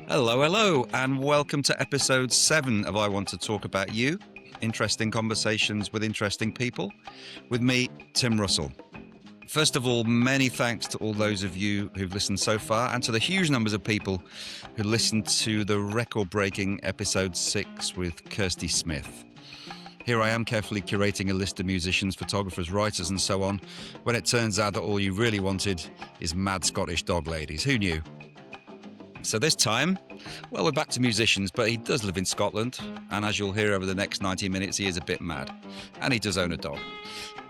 Hello, hello, and welcome to episode 7 of I Want to Talk About You. Interesting conversations with interesting people. With me, Tim Russell. First of all, many thanks to all those of you who've listened so far and to the huge numbers of people who listened to the record-breaking episode 6 with Kirsty Smith. Here I am carefully curating a list of musicians, photographers, writers and so on, when it turns out that all you really wanted is mad Scottish dog ladies. Who knew? So this time, well, we're back to musicians, but he does live in Scotland, and as you'll hear over the next 90 minutes, he is a bit mad, and he does own a dog.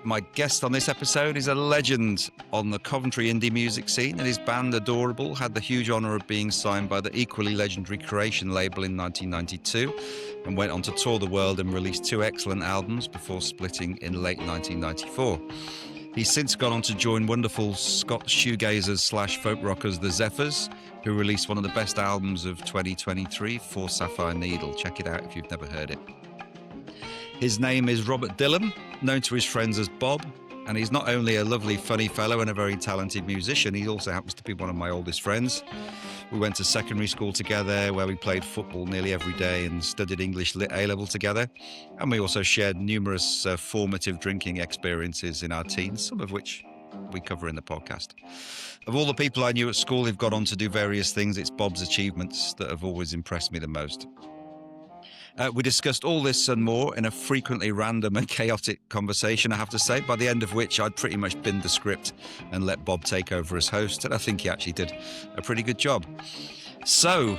My guest on this episode is a legend on the Coventry indie music scene, and his band Adorable had the huge honour of being signed by the equally legendary Creation label in 1992, and went on to tour the world and release 2 excellent albums before splitting in late 1994. He's since gone on to join wonderful Scots shoegazers / folk rockers, the Zephyrs, who released one of the best albums of 2023, For Sapphire Needle. Check it out if you've never heard it. His name is Robert Dillam, known to his friends as Bob, and he's not only a lovely, funny fellow and a very talented musician, he also happens to be one of my oldest friends. We went to secondary school together where we played football nearly every day and studied English Lit A-level together. And we also shared numerous formative drinking experiences in our teens, some of which we cover in the podcast. Of all the people I knew at school who've gone on to do various things, it's Bob's achievements that have always impressed me the most. We discussed all this and more in a frequently random and chaotic conversation, I have to say, by the end of which I'd pretty much binned the script and let Bob take over as host, and I think he actually did a pretty good job. So,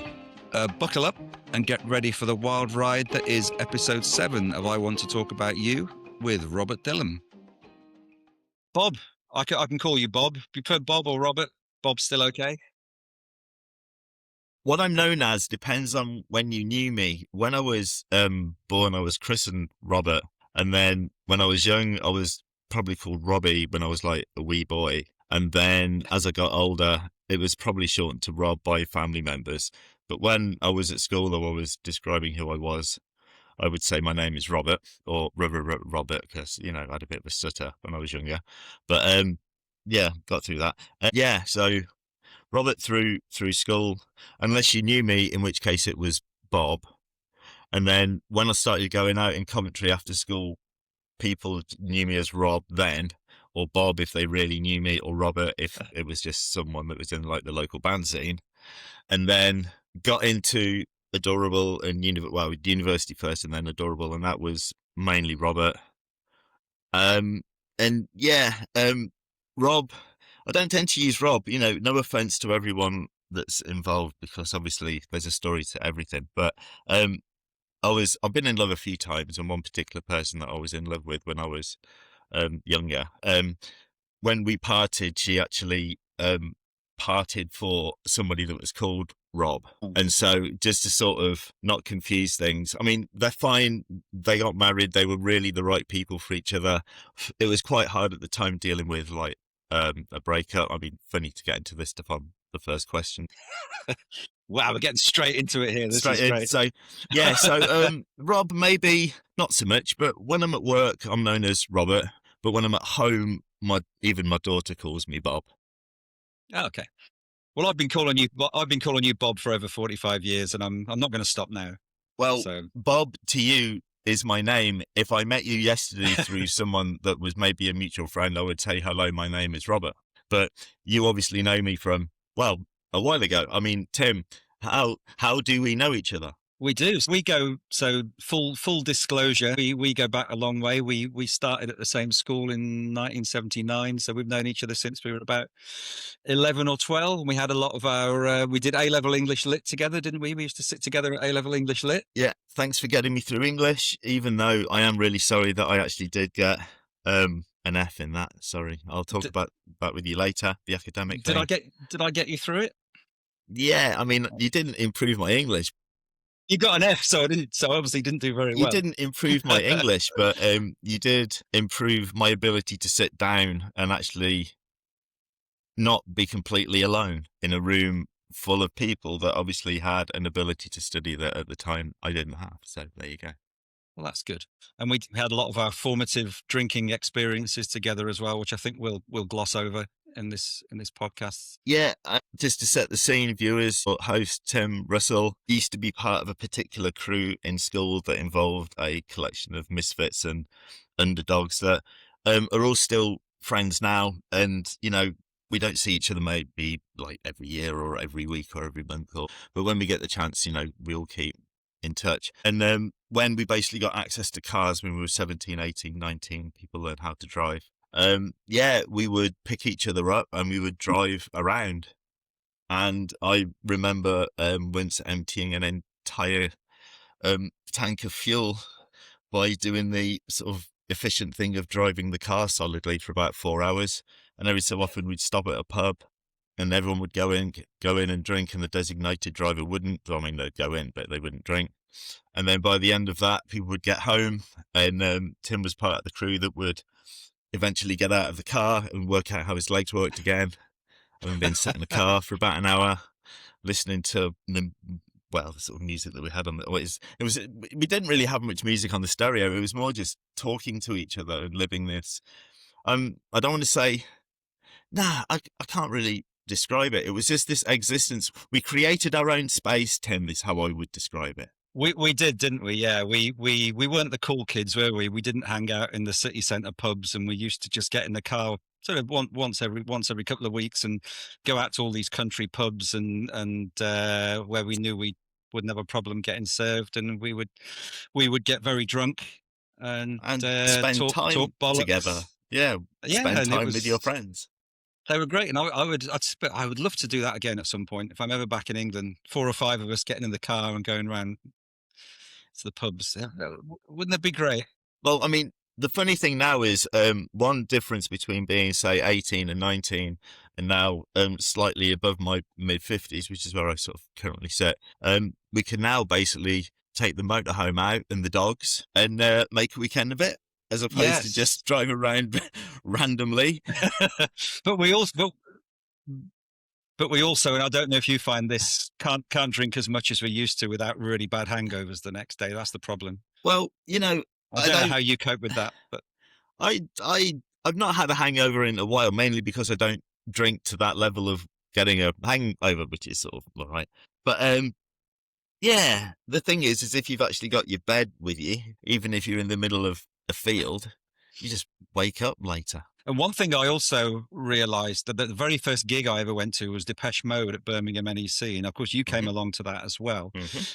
buckle up and get ready for the wild ride that is episode 7 of I Want to Talk About You with Robert Dillam. Bob, I can call you Bob. You prefer Bob or Robert? Bob's still okay? What I'm known as depends on when you knew me. When I was born, I was christened Robert. And then when I was young, I was probably called Robbie when I was like a wee boy. And then as I got older, it was probably shortened to Rob by family members. But when I was at school or I was describing who I was, I would say my name is Robert or Robert because, I had a bit of a stutter when I was younger. But yeah, got through that. So Robert through school, unless you knew me, in which case it was Bob. And then when I started going out in Coventry after school, people knew me as Rob then, or Bob if they really knew me, or Robert if it was just someone that was in like the local band scene. And then got into Adorable and university first and then Adorable, and that was mainly Robert. Rob, I don't tend to use Rob, no offense to everyone that's involved because obviously there's a story to everything. But I've been in love a few times, and one particular person that I was in love with when I was younger. When we parted, she actually parted for somebody that was called Rob. And so just to sort of not confuse things, I mean, they're fine. They got married. They were really the right people for each other. It was quite hard at the time dealing with like a breakup. I mean, funny to get into this stuff on the first question. Wow, we're getting straight into it here. This is great. So Rob, maybe not so much, but when I'm at work, I'm known as Robert. But when I'm at home, even my daughter calls me Bob. Oh, okay. Well, I've been calling you Bob for over 45 years, and I'm not going to stop now. Well, Bob to you is my name. If I met you yesterday through someone that was maybe a mutual friend, I would say, hello, my name is Robert. But you obviously know me from, well, a while ago. I mean, Tim, how do we know each other? We do. We go, so full disclosure, we go back a long way. We started at the same school in 1979, so we've known each other since we were about 11 or 12. And we had a lot of we did A-level English Lit together, didn't we? We used to sit together at A-level English Lit. Yeah, thanks for getting me through English, even though I am really sorry that I actually did get an F in that. Sorry, I'll talk about that with you later, the academic thing. Did I get you through it? Yeah, I mean, you didn't improve my English. You got an F, so I obviously didn't do very well. You didn't improve my English, but you did improve my ability to sit down and actually not be completely alone in a room full of people that obviously had an ability to study that at the time I didn't have. So there you go. Well, that's good. And we had a lot of our formative drinking experiences together as well, which I think we'll gloss over in this podcast? Yeah, just to set the scene, viewers, host Tim Russell used to be part of a particular crew in school that involved a collection of misfits and underdogs that are all still friends now. And, you know, we don't see each other maybe like every year or every week or every month, but when we get the chance, you know, we all keep in touch. And when we basically got access to cars when we were 17, 18, 19, people learned how to drive. Yeah, we would pick each other up and we would drive around. And I remember once emptying an entire tank of fuel by doing the sort of efficient thing of driving the car solidly for about 4 hours. And every so often we'd stop at a pub and everyone would go in and drink, and the designated driver wouldn't. I mean, they'd go in, but they wouldn't drink. And then by the end of that, people would get home, and Tim was part of the crew that would eventually get out of the car and work out how his legs worked again. Having been sat in the car for about an hour, listening to the sort of music that we had on we didn't really have much music on the stereo. It was more just talking to each other and living this. I don't want to say, I can't really describe it. It was just this existence. We created our own space, Tim, is how I would describe it. We did, didn't we? Yeah, we weren't the cool kids, were we? We didn't hang out in the city centre pubs, and we used to just get in the car sort of once every couple of weeks and go out to all these country pubs and where we knew we wouldn't have a problem getting served, and we would get very drunk and spend talk bollocks together. Yeah, spend time with your friends. They were great, and I would love to do that again at some point if I'm ever back in England. 4 or 5 of us getting in the car and going around to the pubs. Yeah, wouldn't that be great? Well, I mean, the funny thing now is one difference between being, say, 18 and 19 and now slightly above my mid-50s, which is where I sort of currently sit. We can now basically take the motorhome out and the dogs and make a weekend of it, as opposed to just drive around randomly. But we also, and I don't know if you find this, can't drink as much as we used to without really bad hangovers the next day. That's the problem. Well, you know, I don't know how you cope with that, but I've not had a hangover in a while, mainly because I don't drink to that level of getting a hangover, which is sort of all right. But yeah, the thing is if you've actually got your bed with you, even if you're in the middle of a field, you just wake up later. And one thing I also realised that the very first gig I ever went to was Depeche Mode at Birmingham NEC. And of course, you came along to that as well.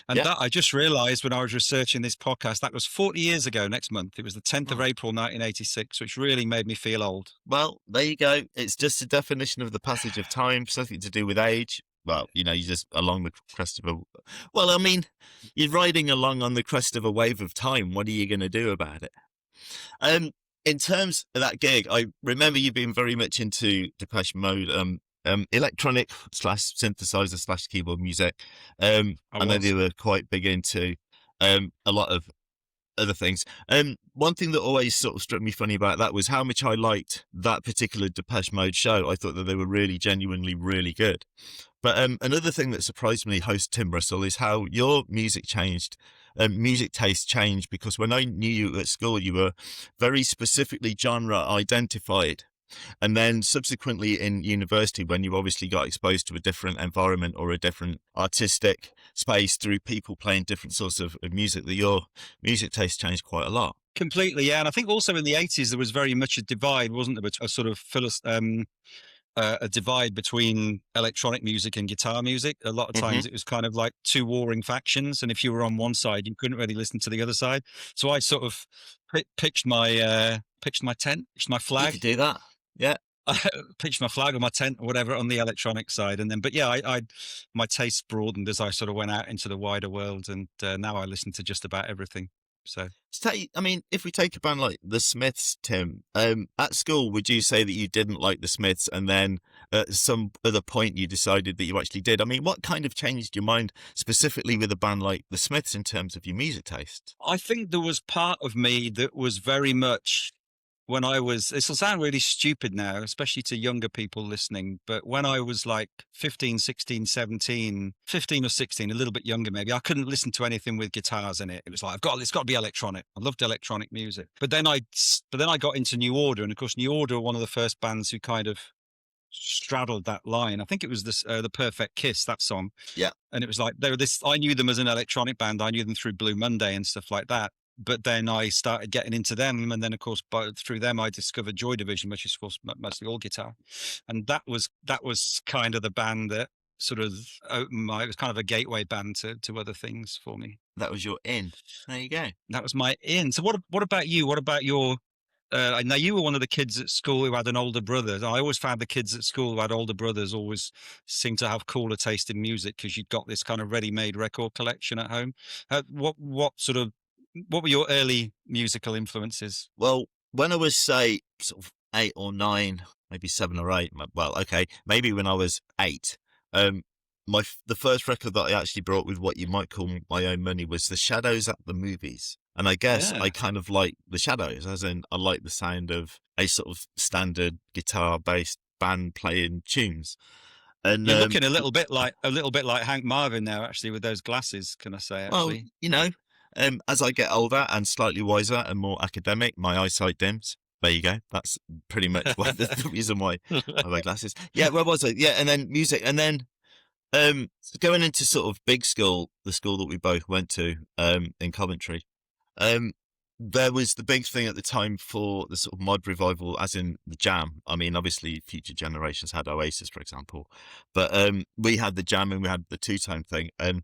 And that I just realised when I was researching this podcast, that was 40 years ago next month. It was the 10th of April, 1986, which really made me feel old. Well, there you go. It's just a definition of the passage of time, something to do with age. Well, you know, you're just along the crest of well, I mean, you're riding along on the crest of a wave of time. What are you going to do about it? In terms of that gig, I remember you being very much into Depeche Mode, electronic / synthesizer / keyboard music. I know they were quite big into a lot of other things. One thing that always sort of struck me funny about that was how much I liked that particular Depeche Mode show. I thought that they were really genuinely really good. But another thing that surprised me, host Tim Russell, is how your music changed. Music taste changed, because when I knew you at school, you were very specifically genre identified. And then subsequently in university, when you obviously got exposed to a different environment or a different artistic space through people playing different sorts of music, that your music taste changed quite a lot. Completely, yeah. And I think also in the 80s, there was very much a divide, wasn't there? A sort of a divide between electronic music and guitar music. A lot of times it was kind of like two warring factions, and if you were on one side, you couldn't really listen to the other side. So I sort of pitched my tent, pitched my flag. You could do that, yeah. I pitched my flag or my tent or whatever on the electronic side, and then, but yeah, I my tastes broadened as I sort of went out into the wider world, and now I listen to just about everything. So, I mean, if we take a band like the Smiths, Tim, at school, would you say that you didn't like the Smiths, and then at some other point you decided that you actually did? I mean, what kind of changed your mind specifically with a band like the Smiths in terms of your music taste? I think there was part of me that was very much, when I was, this will sound really stupid now, especially to younger people listening, but when I was like 15, 16, 17, 15 or 16, a little bit younger maybe, I couldn't listen to anything with guitars in it. It was like, it's got to be electronic. I loved electronic music. But then I got into New Order, and of course New Order were one of the first bands who kind of straddled that line. I think it was the Perfect Kiss, that song. Yeah. And it was like they were this. I knew them as an electronic band. I knew them through Blue Monday and stuff like that. But then I started getting into them, and then of course, through them, I discovered Joy Division, which is of course mostly all guitar, and that was kind of the band that sort of opened my. It was kind of a gateway band to other things for me. That was your in. There you go. That was my in. So what about you? What about your now you were one of the kids at school who had an older brother. I always found the kids at school who had older brothers always seemed to have cooler taste in music because you'd got this kind of ready-made record collection at home. What were your early musical influences? Well, when I was, say, sort of 8 or 9, maybe 7 or 8, well, okay, maybe when I was 8, um, the first record that I actually brought with what you might call my own money was The Shadows at the Movies. And I guess Yeah. I kind of like The Shadows, as in I like the sound of a sort of standard guitar-based band playing tunes. And You're looking a little bit like Hank Marvin now, actually, with those glasses. Can I say, well, actually? you know, as I get older and slightly wiser and more academic, my eyesight dims. There you go. That's pretty much why the reason why I wear glasses. Yeah, where was it? Yeah, and then music, and then going into sort of big school, the school that we both went to in Coventry. Um, there was the big thing at the time for the sort of mod revival, as in the Jam. I mean, obviously, future generations had Oasis, for example, but we had the Jam and we had the two-tone thing. And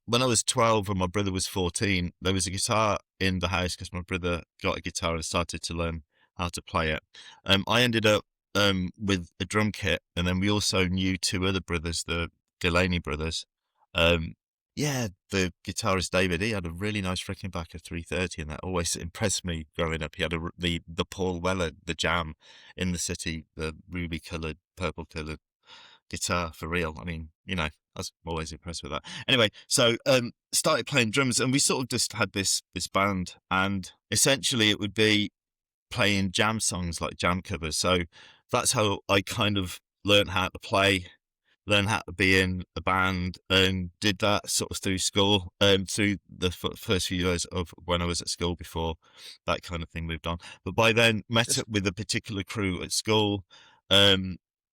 when I was 12 and my brother was 14, there was a guitar in the house because my brother got a guitar and started to learn how to play it. I ended up with a drum kit, and then we also knew 2 other brothers, the Delaney brothers. Yeah, the guitarist David, he had a really nice Rickenbacker 330, and that always impressed me growing up. He had the Paul Weller, the Jam in the city, the ruby coloured, purple coloured guitar for real. I mean, I was always impressed with that. Anyway, so started playing drums, and we sort of just had this band, and essentially it would be playing jam songs, like jam covers. So that's how I kind of learned how to play, learned how to be in a band, and did that sort of through school, through the first few years of when I was at school before that kind of thing moved on. But by then met up with a particular crew at school.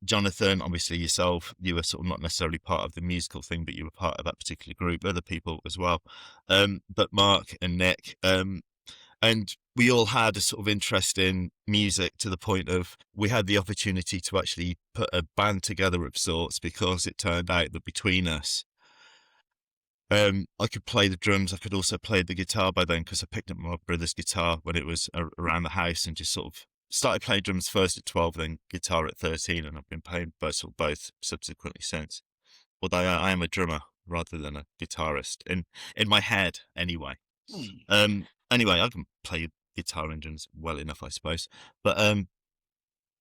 Jonathan, obviously yourself, you were sort of not necessarily part of the musical thing, but you were part of that particular group, other people as well. But Mark and Nick, and we all had a sort of interest in music to the point of we had the opportunity to actually put a band together of sorts, because it turned out that between us, I could play the drums. I could also play the guitar by then, because I picked up my brother's guitar when it was around the house, and just sort of started playing drums first at 12, then guitar at 13, and I've been playing both subsequently since. Although I am a drummer rather than a guitarist in my head, anyway. Anyway, I can play guitar and drums well enough, I suppose. But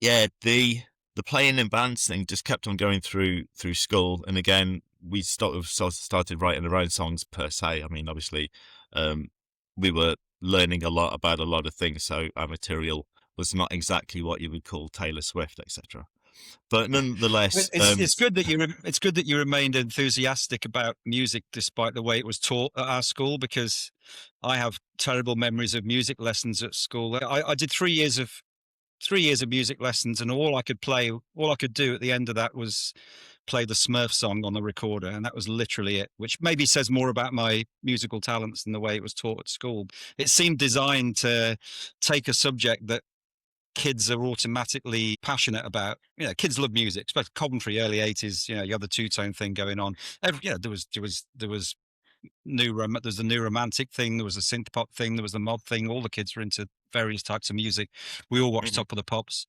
yeah, the playing in bands thing just kept on going through school, and again we started writing our own songs per se. I mean, obviously, we were learning a lot about a lot of things, so our material was not exactly what you would call Taylor Swift, etc. But nonetheless, it's good that you remained enthusiastic about music despite the way it was taught at our school, because I have terrible memories of music lessons at school. I did 3 years of music lessons, and all I could do at the end of that was play the Smurf song on the recorder, and that was literally it, which maybe says more about my musical talents than the way it was taught at school. It seemed designed to take a subject that kids are automatically passionate about. Kids love music, especially Coventry, early 80s. You have the two-tone thing going on. There was there's the new romantic thing, there was a synth pop thing, there was the mod thing. All the kids were into various types of music. We all watched Top of the Pops,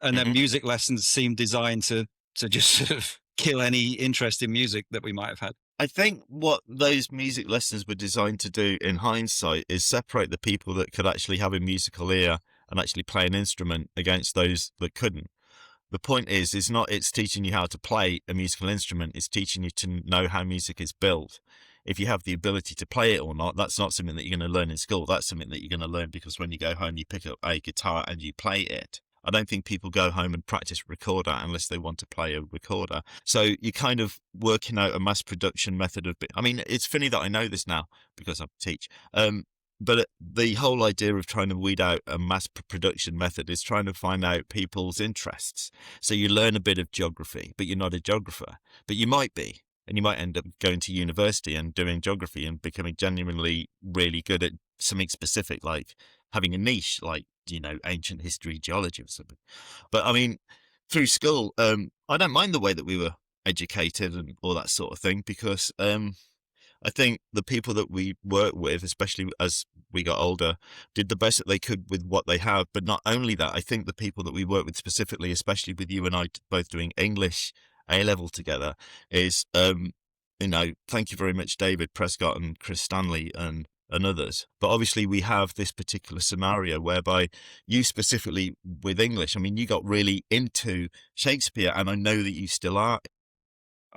and then music lessons seemed designed to just sort of kill any interest in music that we might have had. I think what those music lessons were designed to do in hindsight is separate the people that could actually have a musical ear and actually play an instrument against those that couldn't. The point is it's teaching you how to play a musical instrument. It's teaching you to know how music is built. If you have the ability to play it or not, that's not something that you're going to learn in school. That's something that you're going to learn because when you go home, you pick up a guitar and you play it. I don't think people go home and practice recorder unless they want to play a recorder. So you're kind of working out a mass production method of. I mean, it's funny that I know this now because I teach. but the whole idea of trying to weed out a mass production method is trying to find out people's interests. So you learn a bit of geography, but you're not a geographer, but you might be. And you might end up going to university and doing geography and becoming genuinely really good at something specific, like having a niche, like, ancient history, geology or something. But I mean, through school, I don't mind the way that we were educated and all that sort of thing, because I think the people that we work with, especially as we got older, did the best that they could with what they have. But not only that, I think the people that we work with specifically, especially with you and I both doing English A level together, is, thank you very much, David Prescott and Chris Stanley and others. But obviously we have this particular scenario whereby you specifically with English, I mean, you got really into Shakespeare, and I know that you still are.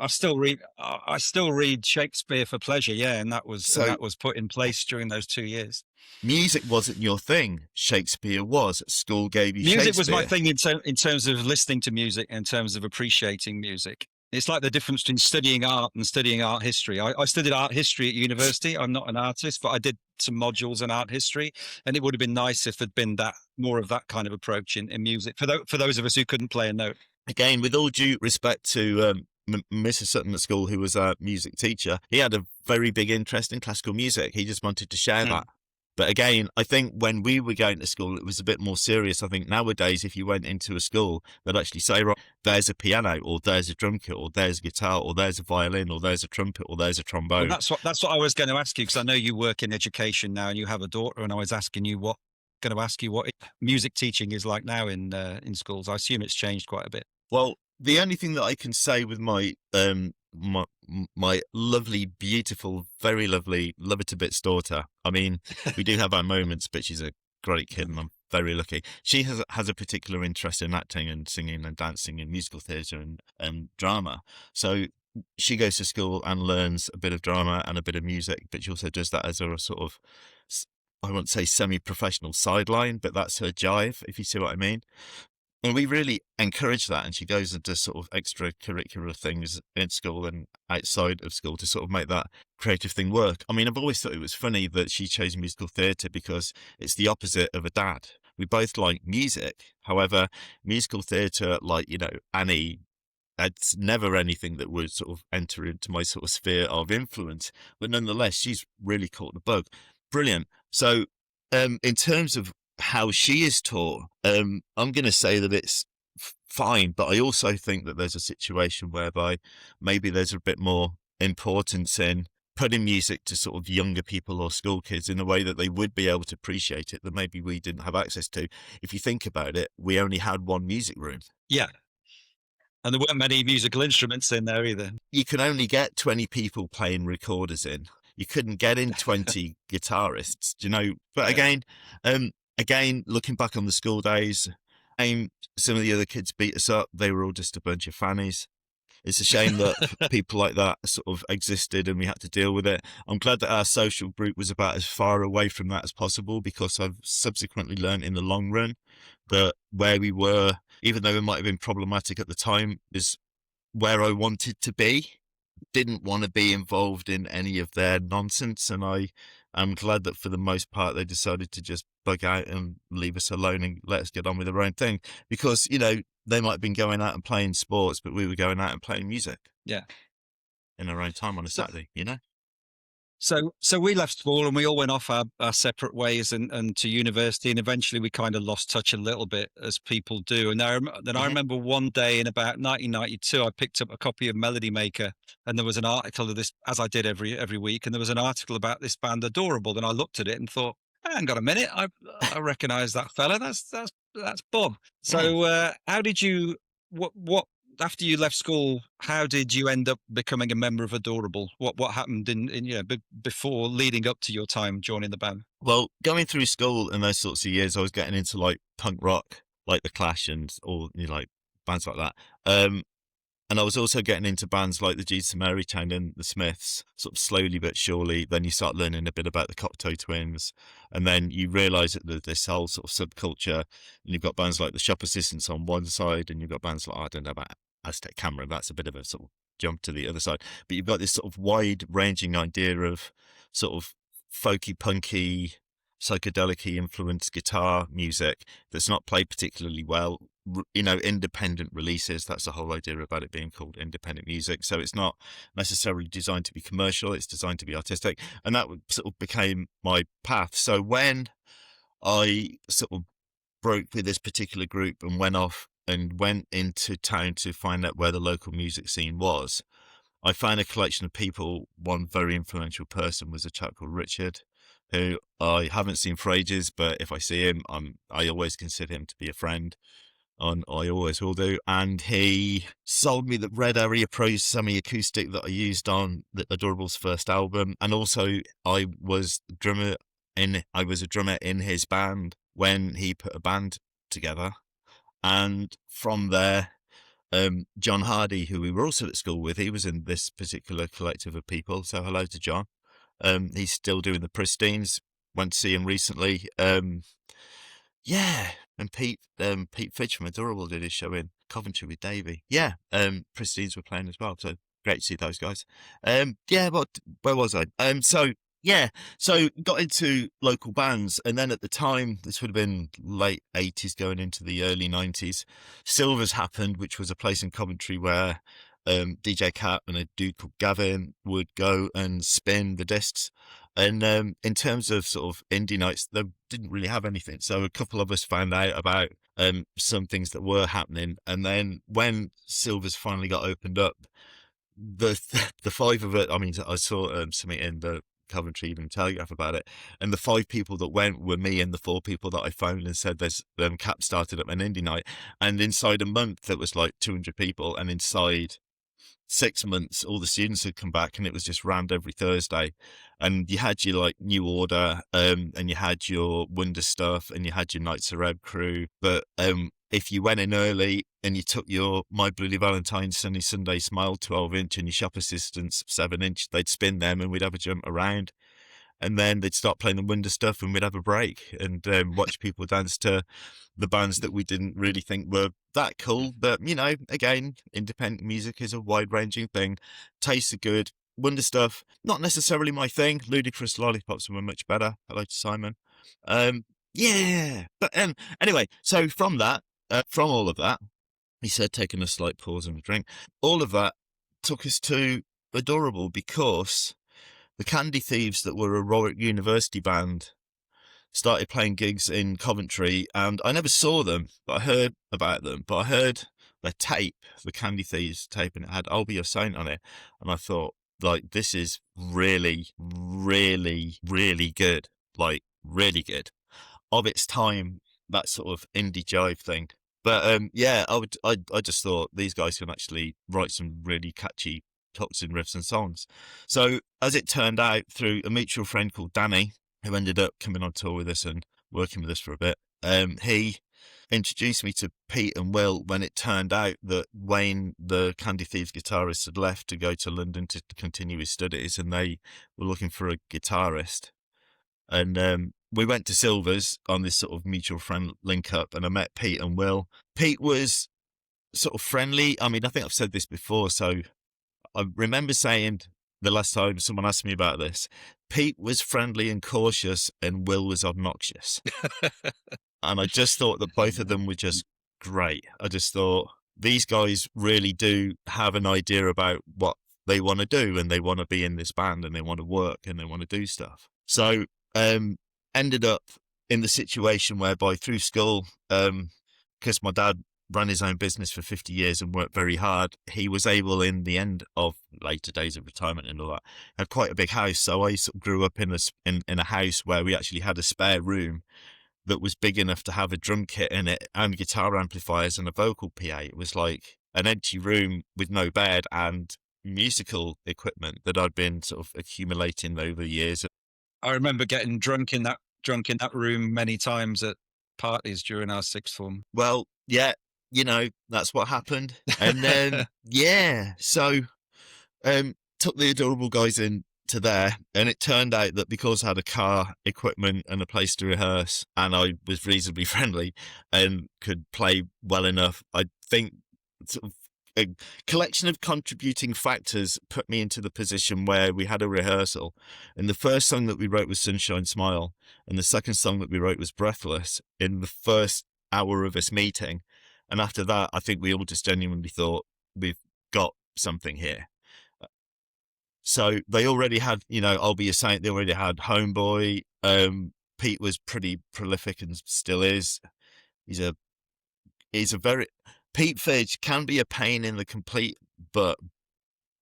I still read. I still read Shakespeare for pleasure. Yeah, and that So was put in place during those 2 years. music wasn't your thing. Shakespeare was. School gave you Music was my Shakespeare. thing in terms of listening to music, in terms of appreciating music. It's like the difference between studying art and studying art history. I studied art history at university. I'm not an artist, but I did some modules in art history, and it would have been nice if there'd been more of that kind of approach in music for those of us who couldn't play a note. Again, with all due respect to Mr. Sutton at school, who was our music teacher, he had a very big interest in classical music. He just wanted to share that. But again, I think when we were going to school, it was a bit more serious. I think nowadays, if you went into a school, they'd actually say, right, there's a piano, or there's a drum kit, or there's a guitar, or there's a violin, or there's a trumpet, or there's a trombone. Well, that's what I was going to ask you, because I know you work in education now and you have a daughter, and I was going to ask you what music teaching is like now in schools. I assume it's changed quite a bit. Well, the only thing that I can say with my my lovely, beautiful, very lovely, love her to bits daughter. I mean, we do have our moments, but she's a great kid, and I'm very lucky. She has a particular interest in acting and singing and dancing and musical theatre and drama. So she goes to school and learns a bit of drama and a bit of music, but she also does that as a sort of, I won't say semi-professional sideline, but that's her jive, if you see what I mean. And we really encourage that, and she goes into sort of extracurricular things in school and outside of school to sort of make that creative thing work. I mean, I've always thought it was funny that she chose musical theatre, because it's the opposite of a dad. We both like music. However, musical theatre, like, Annie, it's never anything that would sort of enter into my sort of sphere of influence. But nonetheless, she's really caught the bug. Brilliant. So in terms of how she is taught, I'm going to say that it's fine, but I also think that there's a situation whereby maybe there's a bit more importance in putting music to sort of younger people or school kids in a way that they would be able to appreciate it, that maybe we didn't have access to. If you think about it, we only had one music room. Yeah. And there weren't many musical instruments in there either. You can only get 20 people playing recorders in. You couldn't get in 20 guitarists, But again, looking back on the school days, some of the other kids beat us up. They were all just a bunch of fannies. It's a shame that people like that sort of existed and we had to deal with it. I'm glad that our social group was about as far away from that as possible, because I've subsequently learned in the long run that where we were, even though it might have been problematic at the time, is where I wanted to be. Didn't want to be involved in any of their nonsense, and I'm glad that for the most part they decided to just bug out and leave us alone and let us get on with our own thing, because they might have been going out and playing sports, but we were going out and playing music in our own time on a Saturday. So we left school and we all went off our separate ways and to university, and eventually we kind of lost touch a little bit, as people do. And then I remember one day in about 1992, I picked up a copy of Melody Maker, and there was an article of this, as I did every week, and there was an article about this band Adorable, and I looked at it and thought, hang on a minute, I recognise that fella. That's Bob. So how did you what after you left school, how did you end up becoming a member of Adorable? What happened before leading up to your time joining the band? Well, going through school in those sorts of years, I was getting into like punk rock, like the Clash and all like bands like that. And I was also getting into bands like the Jesus and Mary Chain and the Smiths, sort of slowly but surely. Then you start learning a bit about the Cocteau Twins, and then you realise that there's this whole sort of subculture, and you've got bands like the Shop Assistants on one side, and you've got bands like, I don't know about Aztec Camera, that's a bit of a sort of jump to the other side. But you've got this sort of wide-ranging idea of sort of folky, punky, psychedelic influenced guitar music that's not played particularly well. Independent releases. That's the whole idea about it being called independent music. So it's not necessarily designed to be commercial, it's designed to be artistic. And that sort of became my path. So when I sort of broke with this particular group and went off and went into town to find out where the local music scene was, I found a collection of people. One very influential person was a chap called Richard, who I haven't seen for ages, but if I see him, I always consider him to be a friend. And I always will do. And he sold me the Red Area Pro semi-acoustic that I used on the Adorable's first album. And also I was a drummer in his band when he put a band together. And from there, John Hardy, who we were also at school with, he was in this particular collective of people. So hello to John. He's still doing the Pristines. Went to see him recently. Yeah, and Pete Fidge from Adorable did his show in Coventry with Davey. Yeah, Pristines were playing as well, so great to see those guys. Where was I? So got into local bands, and then at the time, this would have been late 80s going into the early 90s, Silvers happened, which was a place in Coventry where DJ Cat and a dude called Gavin would go and spin the discs. And in terms of sort of indie nights, they didn't really have anything. So a couple of us found out about some things that were happening. And then when Silvers finally got opened up, the five of it, I mean, I saw something in the Coventry Evening Telegraph about it, and the 5 people that went were me and the 4 people that I phoned and said there's Cap started up an indie night, and inside a month there was like 200 people, and inside 6 months all the students had come back, and it was just rammed every Thursday. And you had your like New Order, and you had your Wonder Stuff, and you had your Nights of Reb crew. But if you went in early and you took your My Bloody Valentine Sunny Sunday Smile 12-inch and your Shop Assistants 7-inch, they'd spin them and we'd have a jump around. And then they'd start playing the Wonder Stuff and we'd have a break and watch people dance to the bands that we didn't really think were that cool. But, again, independent music is a wide-ranging thing. Tastes are good. Wonder Stuff, not necessarily my thing. Ludicrous Lollipops were much better. Hello to Simon. But anyway, so from all of that, he said, taking a slight pause and a drink, all of that took us to Adorable because the Candy Thieves, that were a Warwick University band, started playing gigs in Coventry, and I never saw them, but I heard about them. But I heard their tape, the Candy Thieves tape, and it had I'll Be Your Saint on it, and I thought, like, this is really, really, really good, like, really good. Of its time, that sort of indie jive thing. But I just thought these guys can actually write some really catchy hooks and riffs and songs. So as it turned out, through a mutual friend called Danny, who ended up coming on tour with us and working with us for a bit, he introduced me to Pete and Will when it turned out that Wayne, the Candy Thieves guitarist, had left to go to London to continue his studies, and they were looking for a guitarist. And we went to Silvers on this sort of mutual friend link up, and I met Pete and Will. Pete was sort of friendly. I mean, I think I've said this before, so I remember saying the last time someone asked me about this, Pete was friendly and cautious and Will was obnoxious. And I just thought that both of them were just great. I just thought these guys really do have an idea about what they want to do, and they want to be in this band, and they want to work, and they want to do stuff. So ended up in the situation whereby through school, because my dad ran his own business for 50 years and worked very hard, he was able, in the end of later days of retirement and all that, had quite a big house. So I sort of grew up in a house where we actually had a spare room that was big enough to have a drum kit in it and guitar amplifiers and a vocal PA. It was like an empty room with no bed and musical equipment that I'd been sort of accumulating over the years. I remember getting drunk in that room many times at parties during our sixth form. Well, yeah, that's what happened. And then, so took the Adorable guys in to there, and it turned out that because I had a car, equipment, and a place to rehearse, and I was reasonably friendly and could play well enough, I think sort of a collection of contributing factors put me into the position where we had a rehearsal, and the first song that we wrote was Sunshine Smile, and the second song that we wrote was Breathless in the first hour of this meeting. And after that, I think we all just genuinely thought, we've got something here. So they already had, I'll Be a Saint, they already had Homeboy. Pete was pretty prolific and still is. He's a very, Pete Fidge can be a pain in the complete butt,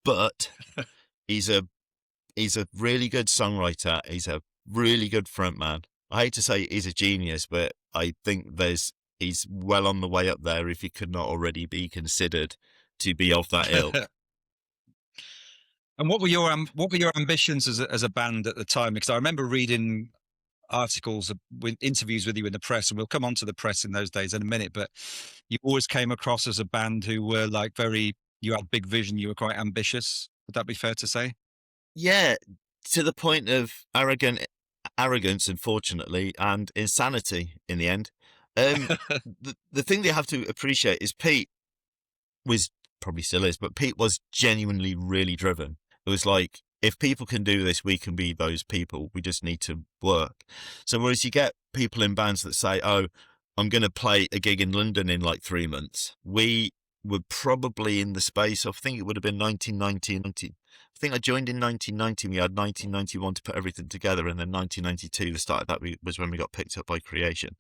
but he's a really good songwriter. He's a really good frontman. I hate to say he's a genius, but I think he's well on the way up there if he could not already be considered to be of that ilk. And what were your ambitions as a band at the time? Because I remember reading articles with interviews with you in the press, and we'll come on to the press in those days in a minute, but you always came across as a band who were like you had big vision, you were quite ambitious. Would that be fair to say? Yeah, to the point of arrogance, unfortunately, and insanity in the end. The thing they have to appreciate is Pete was, probably still is, but Pete was genuinely really driven. It was like, if people can do this, we can be those people. We just need to work. So whereas you get people in bands that say, oh, I'm going to play a gig in London in like 3 months. We were probably in the space of, I think it would have been 1990. I think I joined in 1990. We had 1991 to put everything together. And then 1992, the start of that was when we got picked up by Creation.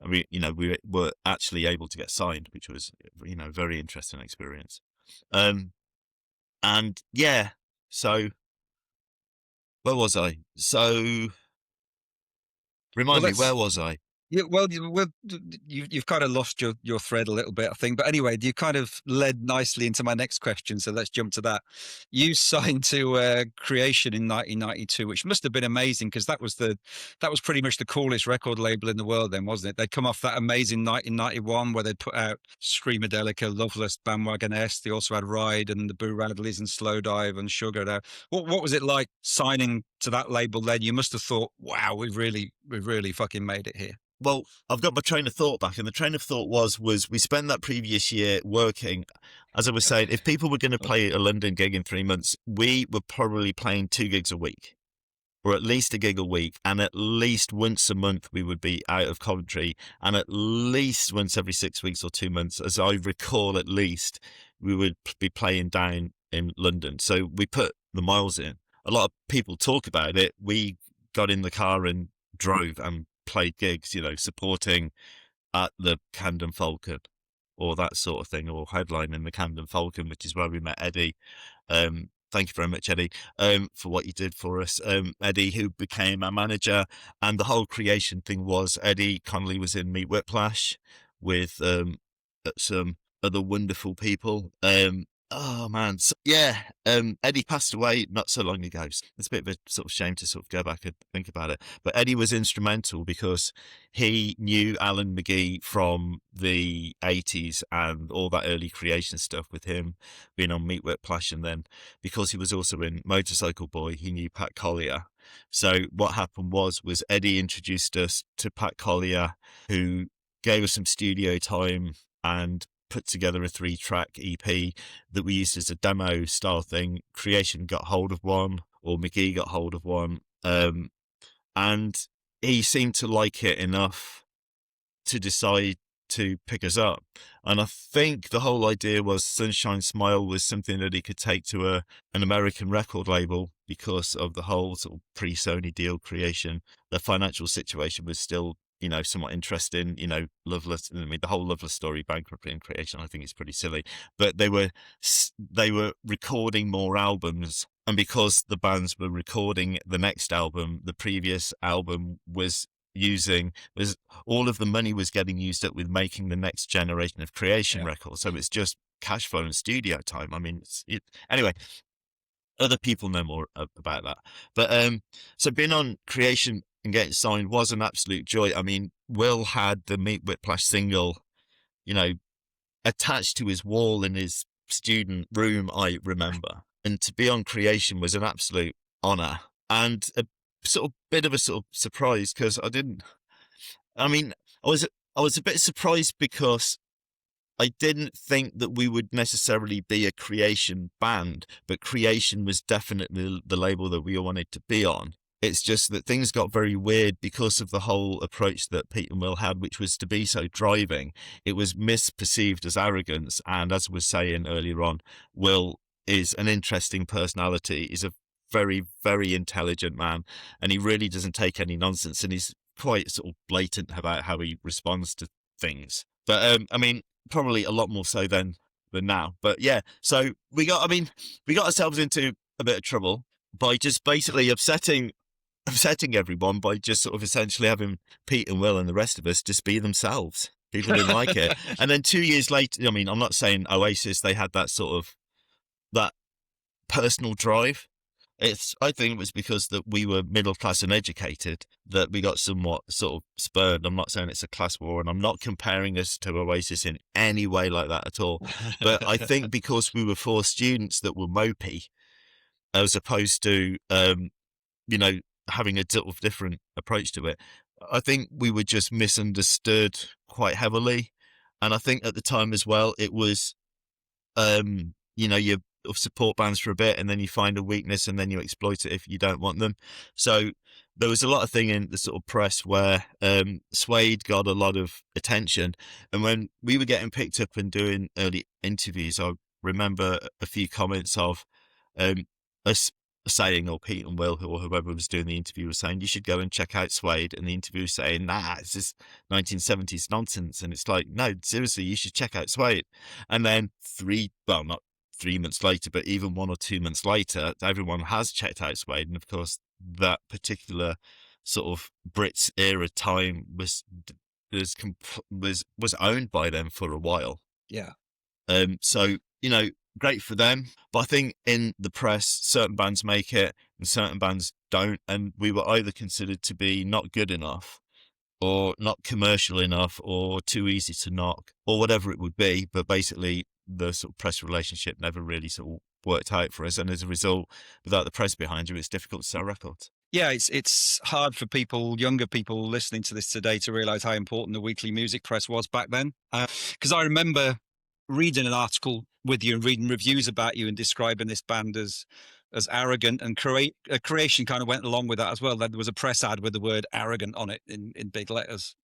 I mean, we were actually able to get signed, which was, a very interesting experience. And yeah, so where was I? So remind me, where was I? Yeah, well, you've kind of lost your thread a little bit, I think. But anyway, you kind of led nicely into my next question, so let's jump to that. You signed to Creation in 1992, which must have been amazing because that was pretty much the coolest record label in the world then, wasn't it? They'd come off that amazing 1991 where they'd put out Screamadelica, Loveless, Bandwagon S. They also had Ride and the Boo Radleys and Slow Dive and Sugar. Now, what was it like signing to that label then? You must have thought, wow, we've really fucking made it here. Well, I've got my train of thought back, and the train of thought was we spent that previous year working. As I was saying, if people were going to play a London gig in 3 months, we were probably playing 2 gigs a week, or at least a gig a week, and at least once a month we would be out of Coventry, and at least once every 6 weeks or 2 months, as I recall, at least we would be playing down in London. So we put the miles in. A lot of people talk about it. We got in the car and drove and played gigs, supporting at the Camden Falcon or that sort of thing, or headlining the Camden Falcon, which is where we met Eddie. Thank you very much, Eddie, for what you did for us. Eddie, who became our manager, and the whole Creation thing was Eddie Connolly was in Meet Whiplash with some other wonderful people. Oh man, so, yeah. Eddie passed away not so long ago. It's a bit of a sort of shame to sort of go back and think about it. But Eddie was instrumental because he knew Alan McGee from the 80s and all that early Creation stuff, with him being on Meet Whiplash, and then because he was also in Motorcycle Boy, he knew Pat Collier. So what happened was Eddie introduced us to Pat Collier, who gave us some studio time and put together a 3-track EP that we used as a demo style thing. Creation got hold of one, or McGee got hold of one, and he seemed to like it enough to decide to pick us up. And I think the whole idea was Sunshine Smile was something that he could take to an American record label, because of the whole sort of pre-Sony deal Creation. The financial situation was still somewhat interesting, Loveless. I mean, the whole Loveless story, bankruptcy and Creation, I think is pretty silly. But they were recording more albums, and because the bands were recording the next album, the previous album was all of the money was getting used up with making the next generation of Creation records. So it's just cash flow and studio time. I mean, anyway. Other people know more about that. But so being on Creation and getting signed was an absolute joy. I mean, Will had the Meet Whiplash single, attached to his wall in his student room, I remember. And to be on Creation was an absolute honour, and a sort of bit of a sort of surprise, because I was a bit surprised because I didn't think that we would necessarily be a Creation band, but Creation was definitely the label that we wanted to be on. It's just that things got very weird because of the whole approach that Pete and Will had, which was to be so driving. It was misperceived as arrogance. And as I was saying earlier on, Will is an interesting personality. He's a very, very intelligent man, and he really doesn't take any nonsense. And he's quite sort of blatant about how he responds to things. But I mean, probably a lot more so than now. But yeah, so we got ourselves into a bit of trouble by just basically upsetting everyone by just sort of essentially having Pete and Will and the rest of us just be themselves. People didn't like it. And then 2 years later, I mean, I'm not saying Oasis, they had that sort of, that personal drive. I think it was because that we were middle class and educated that we got somewhat sort of spurred. I'm not saying it's a class war, and I'm not comparing us to Oasis in any way like that at all. But I think because we were 4 students that were mopey, as opposed to, having a sort of different approach to it, I think we were just misunderstood quite heavily. And I think at the time as well, it was, you support bands for a bit and then you find a weakness and then you exploit it if you don't want them. So there was a lot of thing in the sort of press where Suede got a lot of attention. And when we were getting picked up and doing early interviews, I remember a few comments of us saying, or Pete and Will, or whoever was doing the interview, was saying, you should go and check out Suede. And the interviewer was saying, nah, it's just 1970s nonsense. And it's like, no, seriously, you should check out Suede. And then not 3 months later, but even 1 or 2 months later, everyone has checked out Suede. And of course, that particular sort of Brits era time was owned by them for a while. Yeah. So, great for them. But I think in the press, certain bands make it and certain bands don't. And we were either considered to be not good enough or not commercial enough or too easy to knock or whatever it would be. But basically, the sort of press relationship never really sort of worked out for us. And as a result, without the press behind you, it's difficult to sell records. Yeah, it's hard for younger people listening to this today to realize how important the weekly music press was back then. Because I remember reading an article with you and reading reviews about you and describing this band as arrogant, and Creation kind of went along with that as well. There was a press ad with the word arrogant on it in big letters,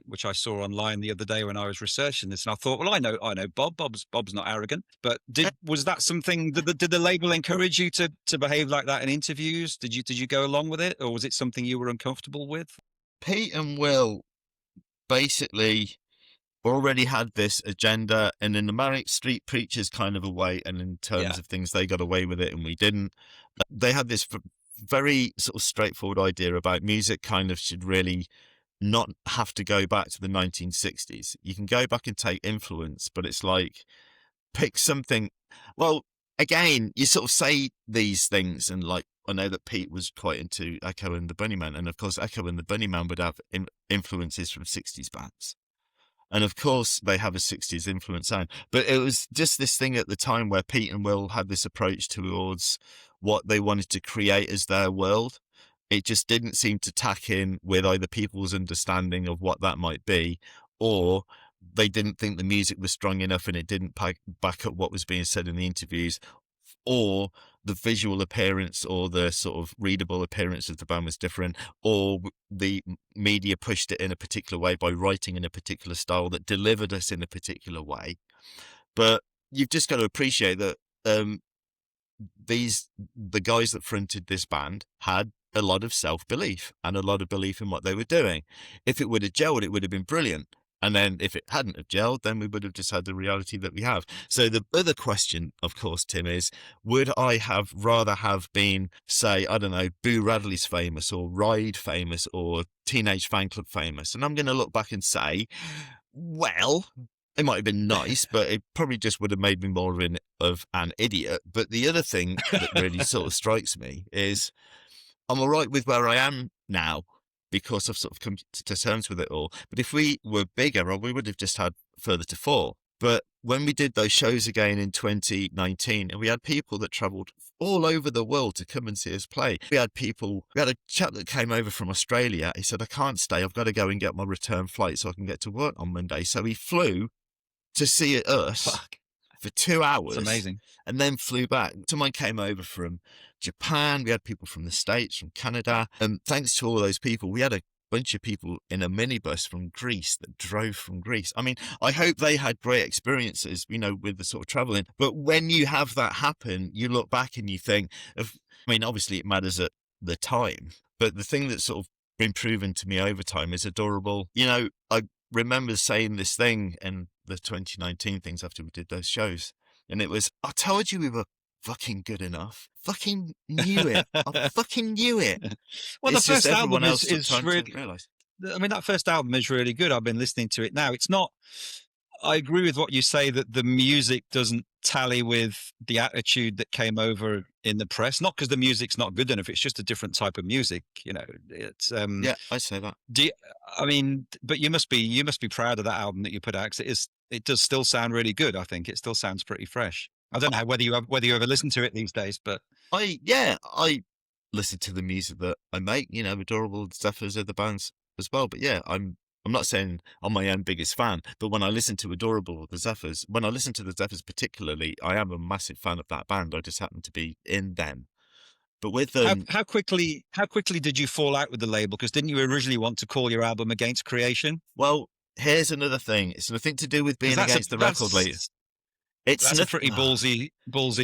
which I saw online the other day when I was researching this. And I thought, well, I know Bob's not arrogant, but was that something, did the label encourage you to behave like that in interviews? Did you go along with it, or was it something you were uncomfortable with? Pete and Will basically already had this agenda, and in the Manic Street Preachers kind of a way, and in terms of things, they got away with it and we didn't. They had this very sort of straightforward idea about music kind of should really not have to go back to the 1960s. You can go back and take influence, but it's like, pick something. Well, again, you sort of say these things, and like, I know that Pete was quite into Echo and the Bunnymen, and of course Echo and the Bunnymen would have influences from 60s bands. And of course, they have a 60s influence sound. But it was just this thing at the time where Pete and Will had this approach towards what they wanted to create as their world. It just didn't seem to tack in with either people's understanding of what that might be, or they didn't think the music was strong enough and it didn't back up what was being said in the interviews, or the visual appearance or the sort of readable appearance of the band was different, or the media pushed it in a particular way by writing in a particular style that delivered us in a particular way. But you've just got to appreciate that the guys that fronted this band had a lot of self-belief and a lot of belief in what they were doing. If it would have gelled, it would have been brilliant. And then if it hadn't have gelled, then we would have just had the reality that we have. So the other question, of course, Tim, is would I have rather have been, say, I don't know, Boo Radley's famous or Ride famous or Teenage Fan Club famous? And I'm going to look back and say, well, it might have been nice, but it probably just would have made me more of an idiot. But the other thing that really sort of strikes me is I'm all right with where I am now, because I've sort of come to terms with it all. But if we were bigger, we would have just had further to fall. But when we did those shows again in 2019, and we had people that travelled all over the world to come and see us play. We had a chap that came over from Australia. He said, I can't stay. I've got to go and get my return flight so I can get to work on Monday. So he flew to see us Fuck. for 2 It's hours amazing. and then flew back. Someone came over from Japan. We had people from the States, from Canada. And thanks to all those people, we had a bunch of people in a minibus from Greece that drove from Greece. I mean, I hope they had great experiences, you know, with the sort of traveling. But when you have that happen, you look back and you think of, I mean, obviously it matters at the time, but the thing that's sort of been proven to me over time is adorable. You know, I remember saying this thing in the 2019 things after we did those shows, and it was, I told you we were fucking good enough. Fucking knew it. I fucking knew it. Well, the It's just first album everyone else took is time to really, realise. I mean, that first album is really good. I've been listening to it now. It's not, I agree with what you say that the music doesn't tally with the attitude that came over in the press. Not because the music's not good enough. It's just a different type of music. You know, it's, Yeah, I say that. I mean, but you must be proud of that album that you put out, 'cause it does still sound really good. I think it still sounds pretty fresh. I don't know whether you ever listen to it these days, but I listen to the music that I make, you know, Adorable, Zephyrs are the bands as well. But yeah, I'm not saying I'm my own biggest fan, but when I listen to Adorable or the Zephyrs, when I listen to the Zephyrs particularly, I am a massive fan of that band. I just happen to be in them. But with them, how quickly did you fall out with the label? Because didn't you originally want to call your album Against Creation? well, here's another thing. It's nothing to do with being Because against the record label. that's a pretty ballsy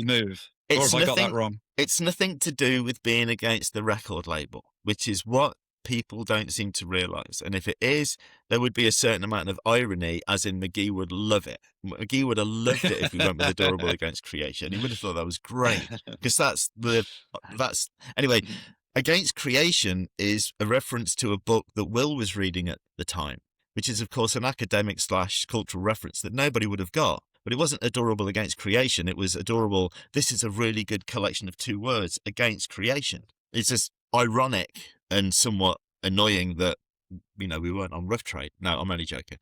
move. Or It's have I got that nothing. wrong? It's nothing to do with being against the record label, which is what people don't seem to realise. And if it is, there would be a certain amount of irony, as in McGee would love it. McGee would have loved it if we went with Adorable Against Creation. He would have thought that was great, because that's anyway. Against Creation is a reference to a book that Will was reading at the time, which is of course an academic / cultural reference that nobody would have got. But it wasn't Adorable Against Creation. It was Adorable, this is a really good collection of 2 words, Against Creation. It's just ironic and somewhat annoying that, you know, we weren't on Rough Trade. No, I'm only joking.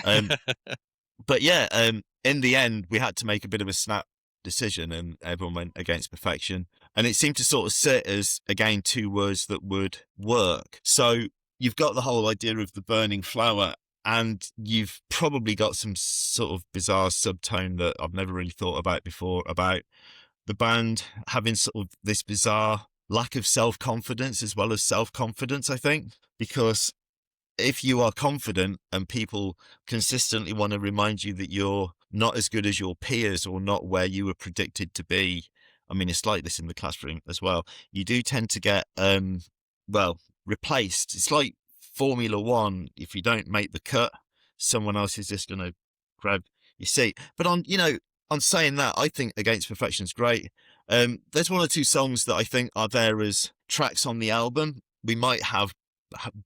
But yeah, in the end, we had to make a bit of a snap decision, and everyone went Against Perfection. And it seemed to sort of sit as, again, 2 words that would work. So you've got the whole idea of the burning flower, and you've probably got some sort of bizarre subtone that I've never really thought about before, about the band having sort of this bizarre lack of self-confidence as well as self-confidence, I think. Because if you are confident and people consistently want to remind you that you're not as good as your peers or not where you were predicted to be, I mean, it's like this in the classroom as well, you do tend to get, replaced. It's like Formula One. If you don't make the cut, someone else is just going to grab your seat. But on saying that, I think Against Perfection's great. There's 1 or 2 songs that I think are there as tracks on the album. We might have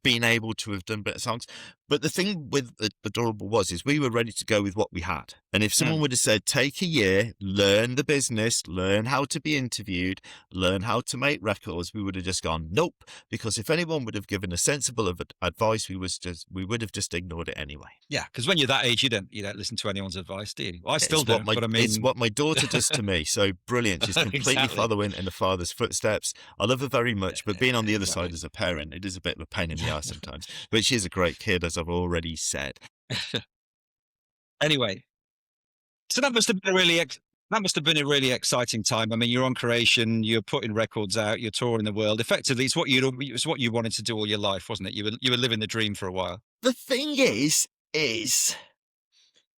been able to have done better songs, but the thing with Adorable is we were ready to go with what we had. And if someone would have said, take a year, learn the business, learn how to be interviewed, learn how to make records, we would have just gone nope, because if anyone would have given a sensible advice, we would have just ignored it anyway. Yeah, because when you're that age, you don't listen to anyone's advice, do you? Well, I still don't, but I mean, it's what my daughter does to me. So brilliant. She's completely Exactly. following in the father's footsteps. I love her very much, but being on the other side as a parent, it is a bit of a pain in the ass sometimes. But she's a great kid, as I've already said. Anyway, so that must have been a really exciting time. I mean, you're on Creation, you're putting records out, you're touring the world. Effectively, it's what you wanted to do all your life, wasn't it? You were living the dream for a while. The thing is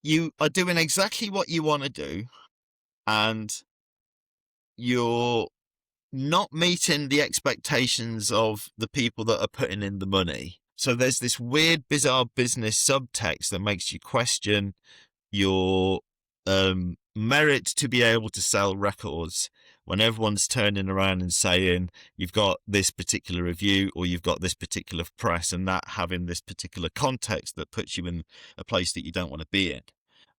you are doing exactly what you want to do, and you're not meeting the expectations of the people that are putting in the money. So there's this weird, bizarre business subtext that makes you question your merit to be able to sell records when everyone's turning around and saying you've got this particular review or you've got this particular press, and that having this particular context that puts you in a place that you don't want to be in.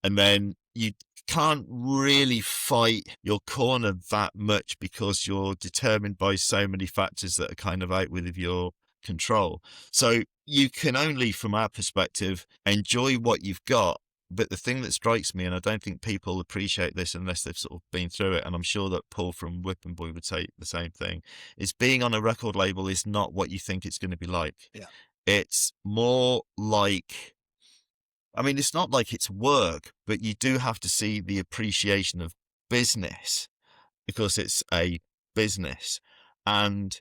And then you can't really fight your corner that much because you're determined by so many factors that are kind of out with your control. So you can only, from our perspective, enjoy what you've got. But the thing that strikes me, and I don't think people appreciate this unless they've sort of been through it, and I'm sure that Paul from Whipping Boy would say the same thing, is being on a record label is not what you think it's going to be like. Yeah. It's more like I mean, it's not like it's work, but you do have to see the appreciation of business because it's a business. And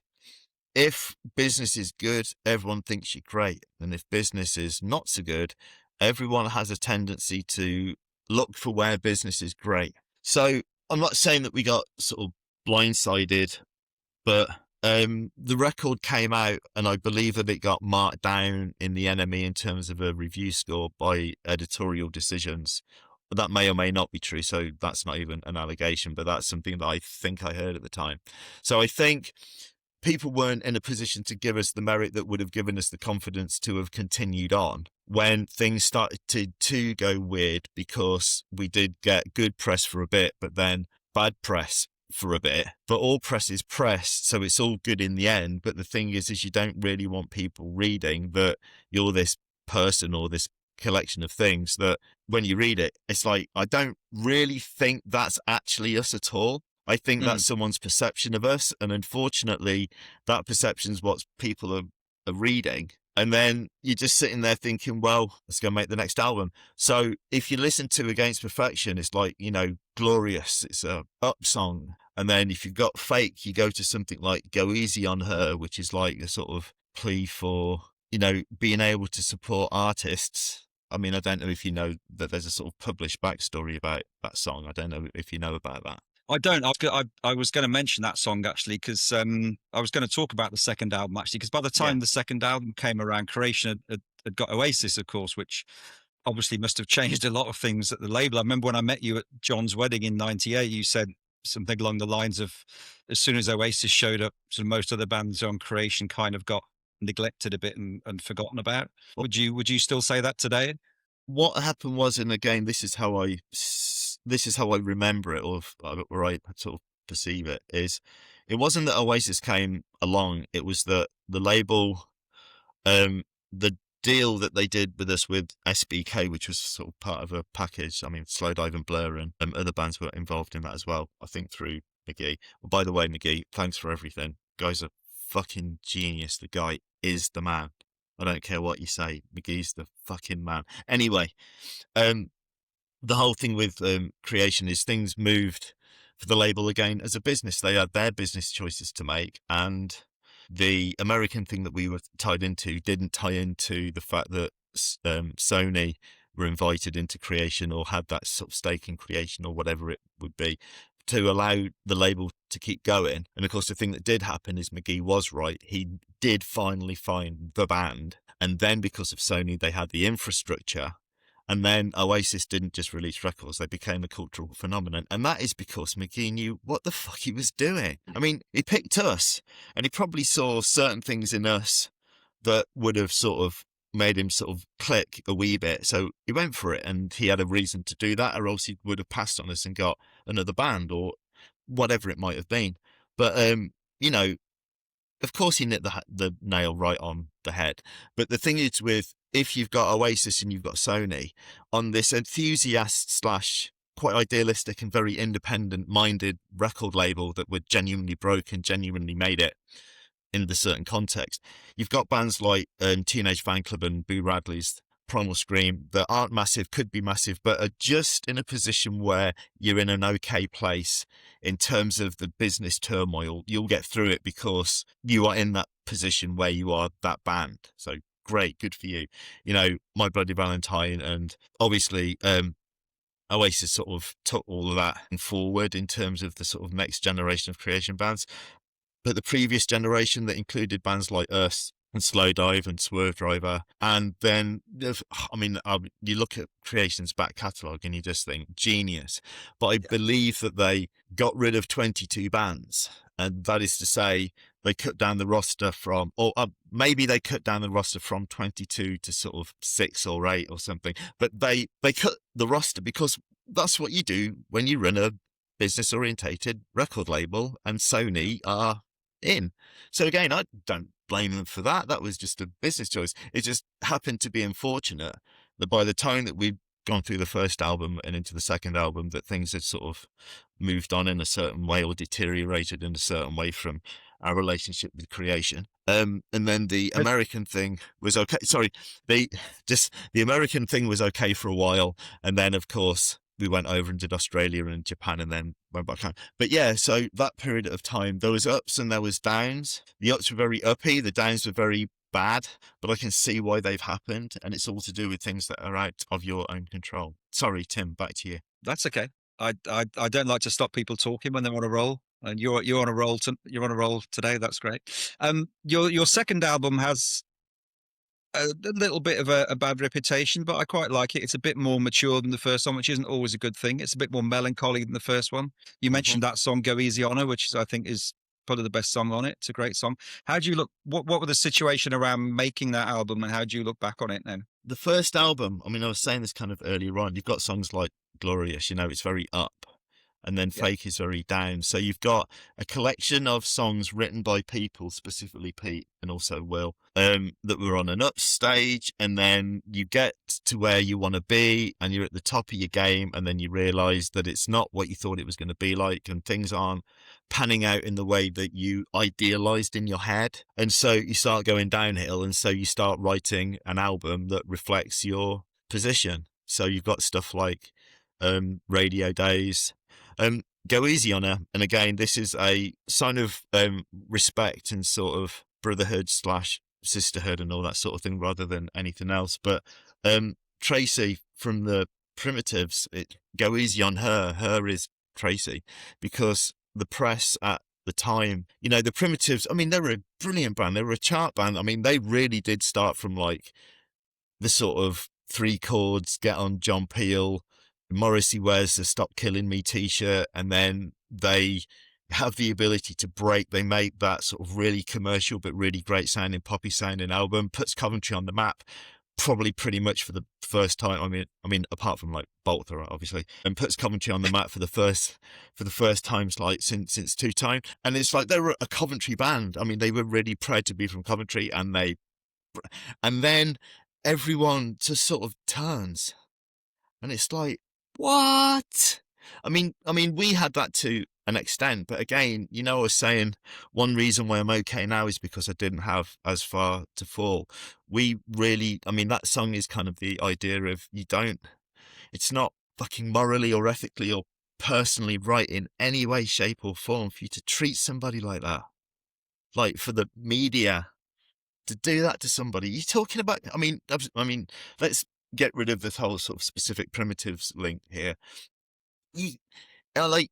if business is good, everyone thinks you're great. And if business is not so good, everyone has a tendency to look for where business is great. So I'm not saying that we got sort of blindsided, but the record came out and I believe that it got marked down in the NME in terms of a review score by editorial decisions. That may or may not be true, so that's not even an allegation, but that's something that I think I heard at the time. So I think people weren't in a position to give us the merit that would have given us the confidence to have continued on when things started to go weird, because we did get good press for a bit, but then bad press for a bit. But all press is press, so it's all good in the end. But the thing is you don't really want people reading that you're this person or this collection of things that when you read it, it's like, I don't really think that's actually us at all. I think that's someone's perception of us. And unfortunately, that perception is what people are reading. And then you're just sitting there thinking, well, let's go make the next album. So if you listen to Against Perfection, it's like, you know, glorious. It's a up song. And then if you've got fake, you go to something like Go Easy on Her, which is like a sort of plea for, you know, being able to support artists. I mean, I don't know if you know that there's a sort of published backstory about that song. I don't know if you know about that. I don't. I was going to mention that song actually because I was going to talk about the second album actually, because by the time the second album came around, Creation had got Oasis, of course, which obviously must have changed a lot of things at the label. I remember when I met you at John's wedding in '98, you said something along the lines of, as soon as Oasis showed up, so most other bands on Creation kind of got neglected a bit and forgotten about. Would you still say that today? What happened was, and again, this is how I remember it, or I sort of perceive it, is it wasn't that Oasis came along. It was that the label, the deal that they did with us with SBK, which was sort of part of a package. I mean, Slowdive and Blur and other bands were involved in that as well, I think through McGee. Well, by the way, McGee, thanks for everything. Guy's a fucking genius. The guy is the man. I don't care what you say. McGee's the fucking man. Anyway, the whole thing with Creation is things moved for the label again as a business. They had their business choices to make, and the American thing that we were tied into didn't tie into the fact that Sony were invited into Creation or had that sort of stake in Creation or whatever it would be, to allow the label to keep going. And of course, the thing that did happen is McGee was right. He did finally find the band. And then because of Sony, they had the infrastructure. And then Oasis didn't just release records, they became a cultural phenomenon. And that is because McGee knew what the fuck he was doing. I mean, he picked us, and he probably saw certain things in us that would have sort of made him sort of click a wee bit. So he went for it, and he had a reason to do that, or else he would have passed on us and got another band or whatever it might have been. But, you know, of course he hit the nail right on the head. But the thing is with, if you've got Oasis and you've got Sony on this enthusiast / quite idealistic and very independent minded record label that were genuinely broke and genuinely made it in the certain context, you've got bands like Teenage Fan Club and Boo Radley's Primal Scream that aren't massive, could be massive, but are just in a position where you're in an okay place in terms of the business turmoil. You'll get through it because you are in that position where you are that band. So great, good for you. You know, My Bloody Valentine, and obviously Oasis sort of took all of that forward in terms of the sort of next generation of Creation bands. But the previous generation that included bands like us and Slowdive and Swerve Driver, and then, I mean, you look at Creation's back catalogue and you just think, genius. But I believe that they got rid of 22 bands, and that is to say, they cut down the roster from, or maybe they cut down the roster from 22 to sort of 6 or 8 or something. But they cut the roster because that's what you do when you run a business-orientated record label, and Sony are in. So again, I don't blame them for that. That was just a business choice. It just happened to be unfortunate that by the time that we gone through the first album and into the second album that things had sort of moved on in a certain way or deteriorated in a certain way from our relationship with creation. And then the American thing was okay. Sorry, the American thing was okay for a while, and then of course we went over and did Australia and Japan, and then went back home. But yeah, so that period of time, there was ups and there was downs. The ups were very uppy, the downs were very bad, but I can see why they've happened, and it's all to do with things that are out of your own control. Sorry, Tim, back to you. That's okay. I don't like to stop people talking when they're on a roll, and you're on a roll. You're on a roll today. That's great. Your second album has a little bit of a bad reputation, but I quite like it. It's a bit more mature than the first one, which isn't always a good thing. It's a bit more melancholy than the first one. You mentioned that song "Go Easy on Her," which is, I think, is probably the best song on it. It's a great song. How do you look? What were the situation around making that album, and how do you look back on it now? The first album, I mean, I was saying this kind of earlier on, you've got songs like Glorious, you know, it's very up, and then Yeah. Fake is very down. So you've got a collection of songs written by people, specifically Pete and also Will, that were on an up stage, and then you get to where you want to be and you're at the top of your game, and then you realize that it's not what you thought it was going to be like, and things aren't panning out in the way that you idealized in your head. And so you start going downhill, and so you start writing an album that reflects your position. So you've got stuff like Radio Days, Go Easy on Her. And again, this is a sign of respect and sort of brotherhood / sisterhood and all that sort of thing, rather than anything else. But Tracy from the Primitives, Go Easy on Her. Her is Tracy, because the press at the time, you know, the Primitives, I mean, they were a brilliant band. They were a chart band. I mean, they really did start from like the sort of 3 chords, Get On John Peel, Morrissey wears the Stop Killing Me t-shirt, and then they have the ability to break. They make that sort of really commercial but really great sounding, poppy sounding album, puts Coventry on the map, probably pretty much for the first time. I mean, apart from like Bolter, obviously, and puts Coventry on the map for the first times like since Two Time. And it's like they were a Coventry band. I mean, they were really proud to be from Coventry, and then everyone just sort of turns, and it's like, what? I mean, we had that to an extent, but again, you know, I was saying one reason why I'm okay now is because I didn't have as far to fall. We really, I mean, that song is kind of the idea of it's not fucking morally or ethically or personally right in any way, shape or form for you to treat somebody like that. Like, for the media to do that to somebody. You're talking about, I mean, let's get rid of this whole sort of specific Primitives link here. You are like,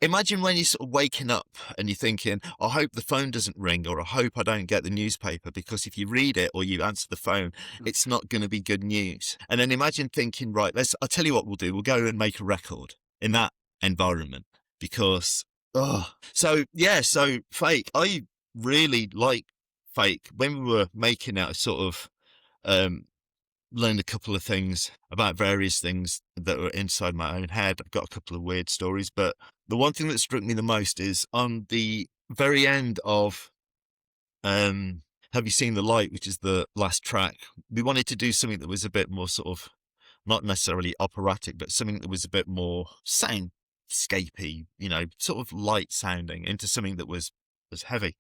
imagine when you're sort of waking up and you're thinking, I hope the phone doesn't ring, or I hope I don't get the newspaper, because if you read it or you answer the phone, it's not going to be good news. And then imagine thinking, right, I'll tell you what we'll do. We'll go and make a record in that environment, because, so Fake, I really like Fake. When we were making it, I sort of, learned a couple of things about various things that were inside my own head. I've got a couple of weird stories, but the one thing that struck me the most is on the very end of Have You Seen the Light, which is the last track. We wanted to do something that was a bit more sort of, not necessarily operatic, but something that was a bit more soundscapey, you know, sort of light sounding, into something that was heavy.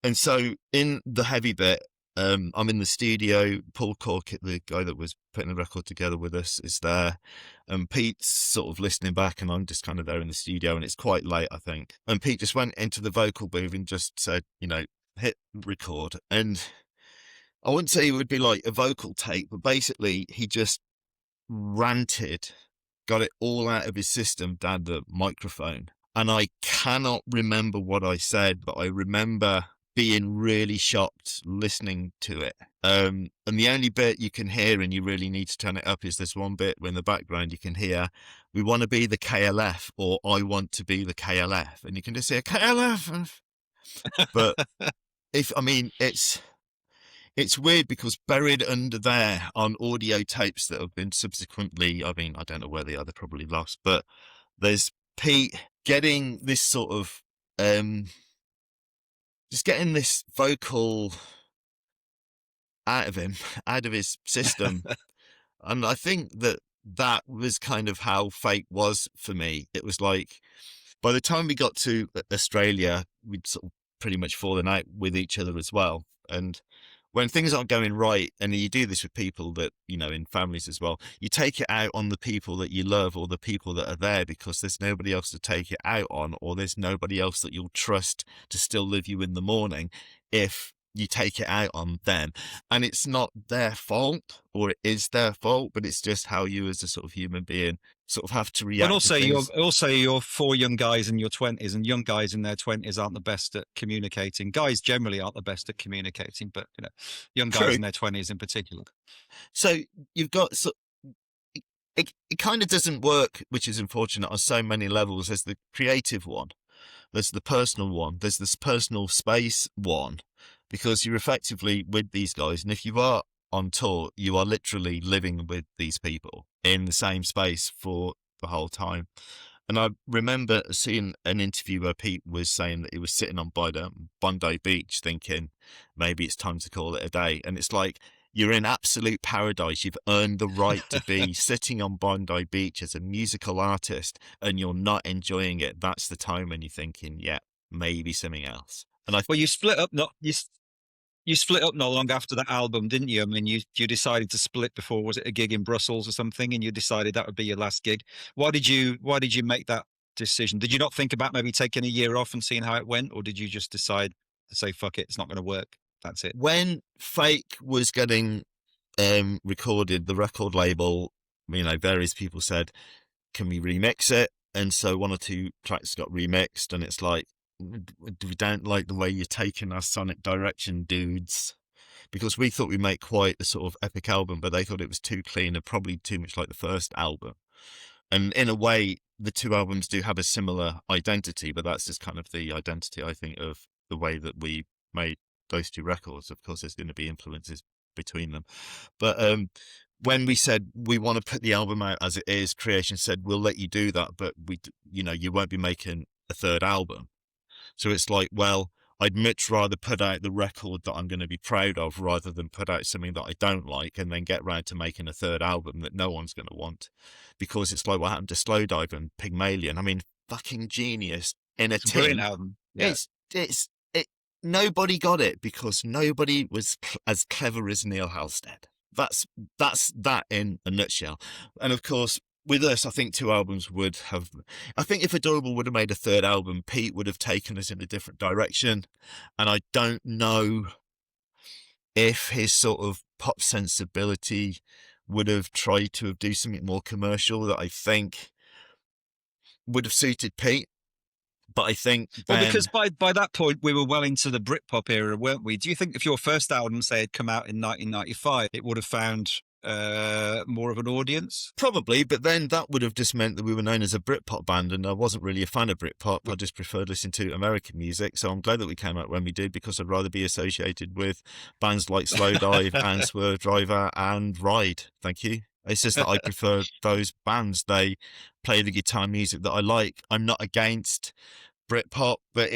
And so in the heavy bit, I'm in the studio. Paul Cork, the guy that was putting the record together with us, is there. And Pete's sort of listening back, and I'm just kind of there in the studio, and it's quite late, I think. And Pete just went into the vocal booth and just said, you know, hit record. And I wouldn't say it would be like a vocal take, but basically he just ranted, got it all out of his system down the microphone. And I cannot remember what I said, but I remember being really shocked listening to it. And the only bit you can hear, and you really need to turn it up, is this one bit where in the background you can hear, we want to be the KLF, or I want to be the KLF. And you can just hear KLF. But it's weird, because buried under there on audio tapes that have been subsequently, I mean, I don't know where they are, they're probably lost, but there's Pete getting this sort of, just getting this vocal out of him, out of his system. And I think that was kind of how fate was for me. It was like, by the time we got to Australia, we'd sort of pretty much fallen out with each other as well. And when things aren't going right, and you do this with people that, in families as well, you take it out on the people that you love or the people that are there, because there's nobody else to take it out on, or there's nobody else that you'll trust to still live you in the morning if you take it out on them. And it's not their fault, or it is their fault, but it's just how you as a sort of human being sort of have to react. But also, to things. you're four young guys in your 20s, and young guys in their 20s aren't the best at communicating. Guys generally aren't the best at communicating, but young guys True. in their 20s in particular. So you've got it kind of doesn't work, which is unfortunate on so many levels. There's the creative one, there's the personal one, there's this personal space one, because you're effectively with these guys, and if you are on tour, you are literally living with these people in the same space for the whole time. And I remember seeing an interview where Pete was saying that he was sitting on Bondi Beach thinking maybe it's time to call it a day. And it's like, you're in absolute paradise. You've earned the right to be sitting on Bondi Beach as a musical artist, and you're not enjoying it. That's the time when you're thinking, yeah, maybe something else. And Well, you split up you split up not long after that album, didn't you? I mean, you decided to split before, was it a gig in Brussels or something, and you decided that would be your last gig. Why did you make that decision? Did you not think about maybe taking a year off and seeing how it went, or did you just decide to say fuck it, it's not going to work? That's it. when Fake was getting recorded, the record label, various people said, can we remix it? And so one or two tracks got remixed, and it's like, we don't like the way you're taking our sonic direction, dudes. Because we thought we'd make quite a sort of epic album, but they thought it was too clean and probably too much like the first album. And in a way, the two albums do have a similar identity, but that's just kind of the identity, I think, of the way that we made those two records. Of course, there's going to be influences between them. But when we said we want to put the album out as it is, Creation said, we'll let you do that, but you won't be making a third album. So it's like, well, I'd much rather put out the record that I'm going to be proud of rather than put out something that I don't like and then get round to making a third album that no one's going to want. Because it's like what happened to Slowdive and Pygmalion. I mean, fucking genius in a It's a brilliant tin. album. Yeah. Nobody got it because nobody was as clever as Neil Halstead. That's that in a nutshell. And of course, with us, I think two albums would have. I think if Adorable would have made a third album, Pete would have taken us in a different direction. And I don't know if his sort of pop sensibility would have tried to do something more commercial that I think would have suited Pete. But I think because by that point we were well into the Britpop era, weren't we? Do you think if your first album, say, had come out in 1995, it would have found more of an audience? Probably, but then that would have just meant that we were known as a Britpop band, and I wasn't really a fan of Britpop. I just preferred listening to American music, so I'm glad that we came out when we did, because I'd rather be associated with bands like Slowdive and Swerve Driver and Ride. Thank you. It's just that I prefer those bands. They play the guitar music that I like. I'm not against Britpop, but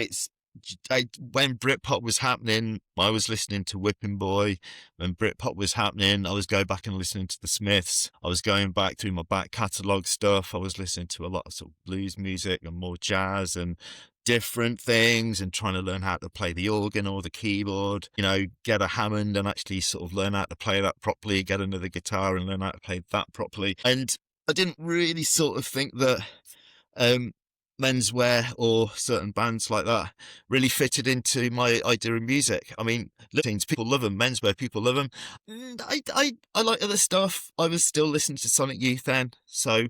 when Britpop was happening, I was listening to Whipping Boy. When Britpop was happening, I was going back and listening to the Smiths. I was going back through my back catalogue stuff. I was listening to a lot of sort of blues music and more jazz and different things, and trying to learn how to play the organ or the keyboard, get a Hammond and actually sort of learn how to play that properly, get another guitar and learn how to play that properly. And I didn't really sort of think that menswear or certain bands like that really fitted into my idea of music. I mean, teens, people love them. Menswear, people love them. I like other stuff. I was still listening to Sonic Youth then, so.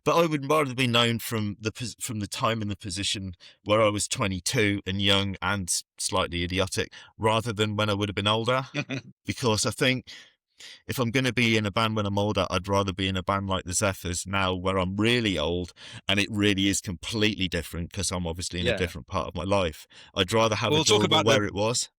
But I would rather be known from the time and the position where I was 22 and young and slightly idiotic, rather than when I would have been older. Because I think if I'm going to be in a band when I'm older, I'd rather be in a band like the Zephyrs now, where I'm really old and it really is completely different, because I'm obviously in a different part of my life. I'd rather have Adorable where it was.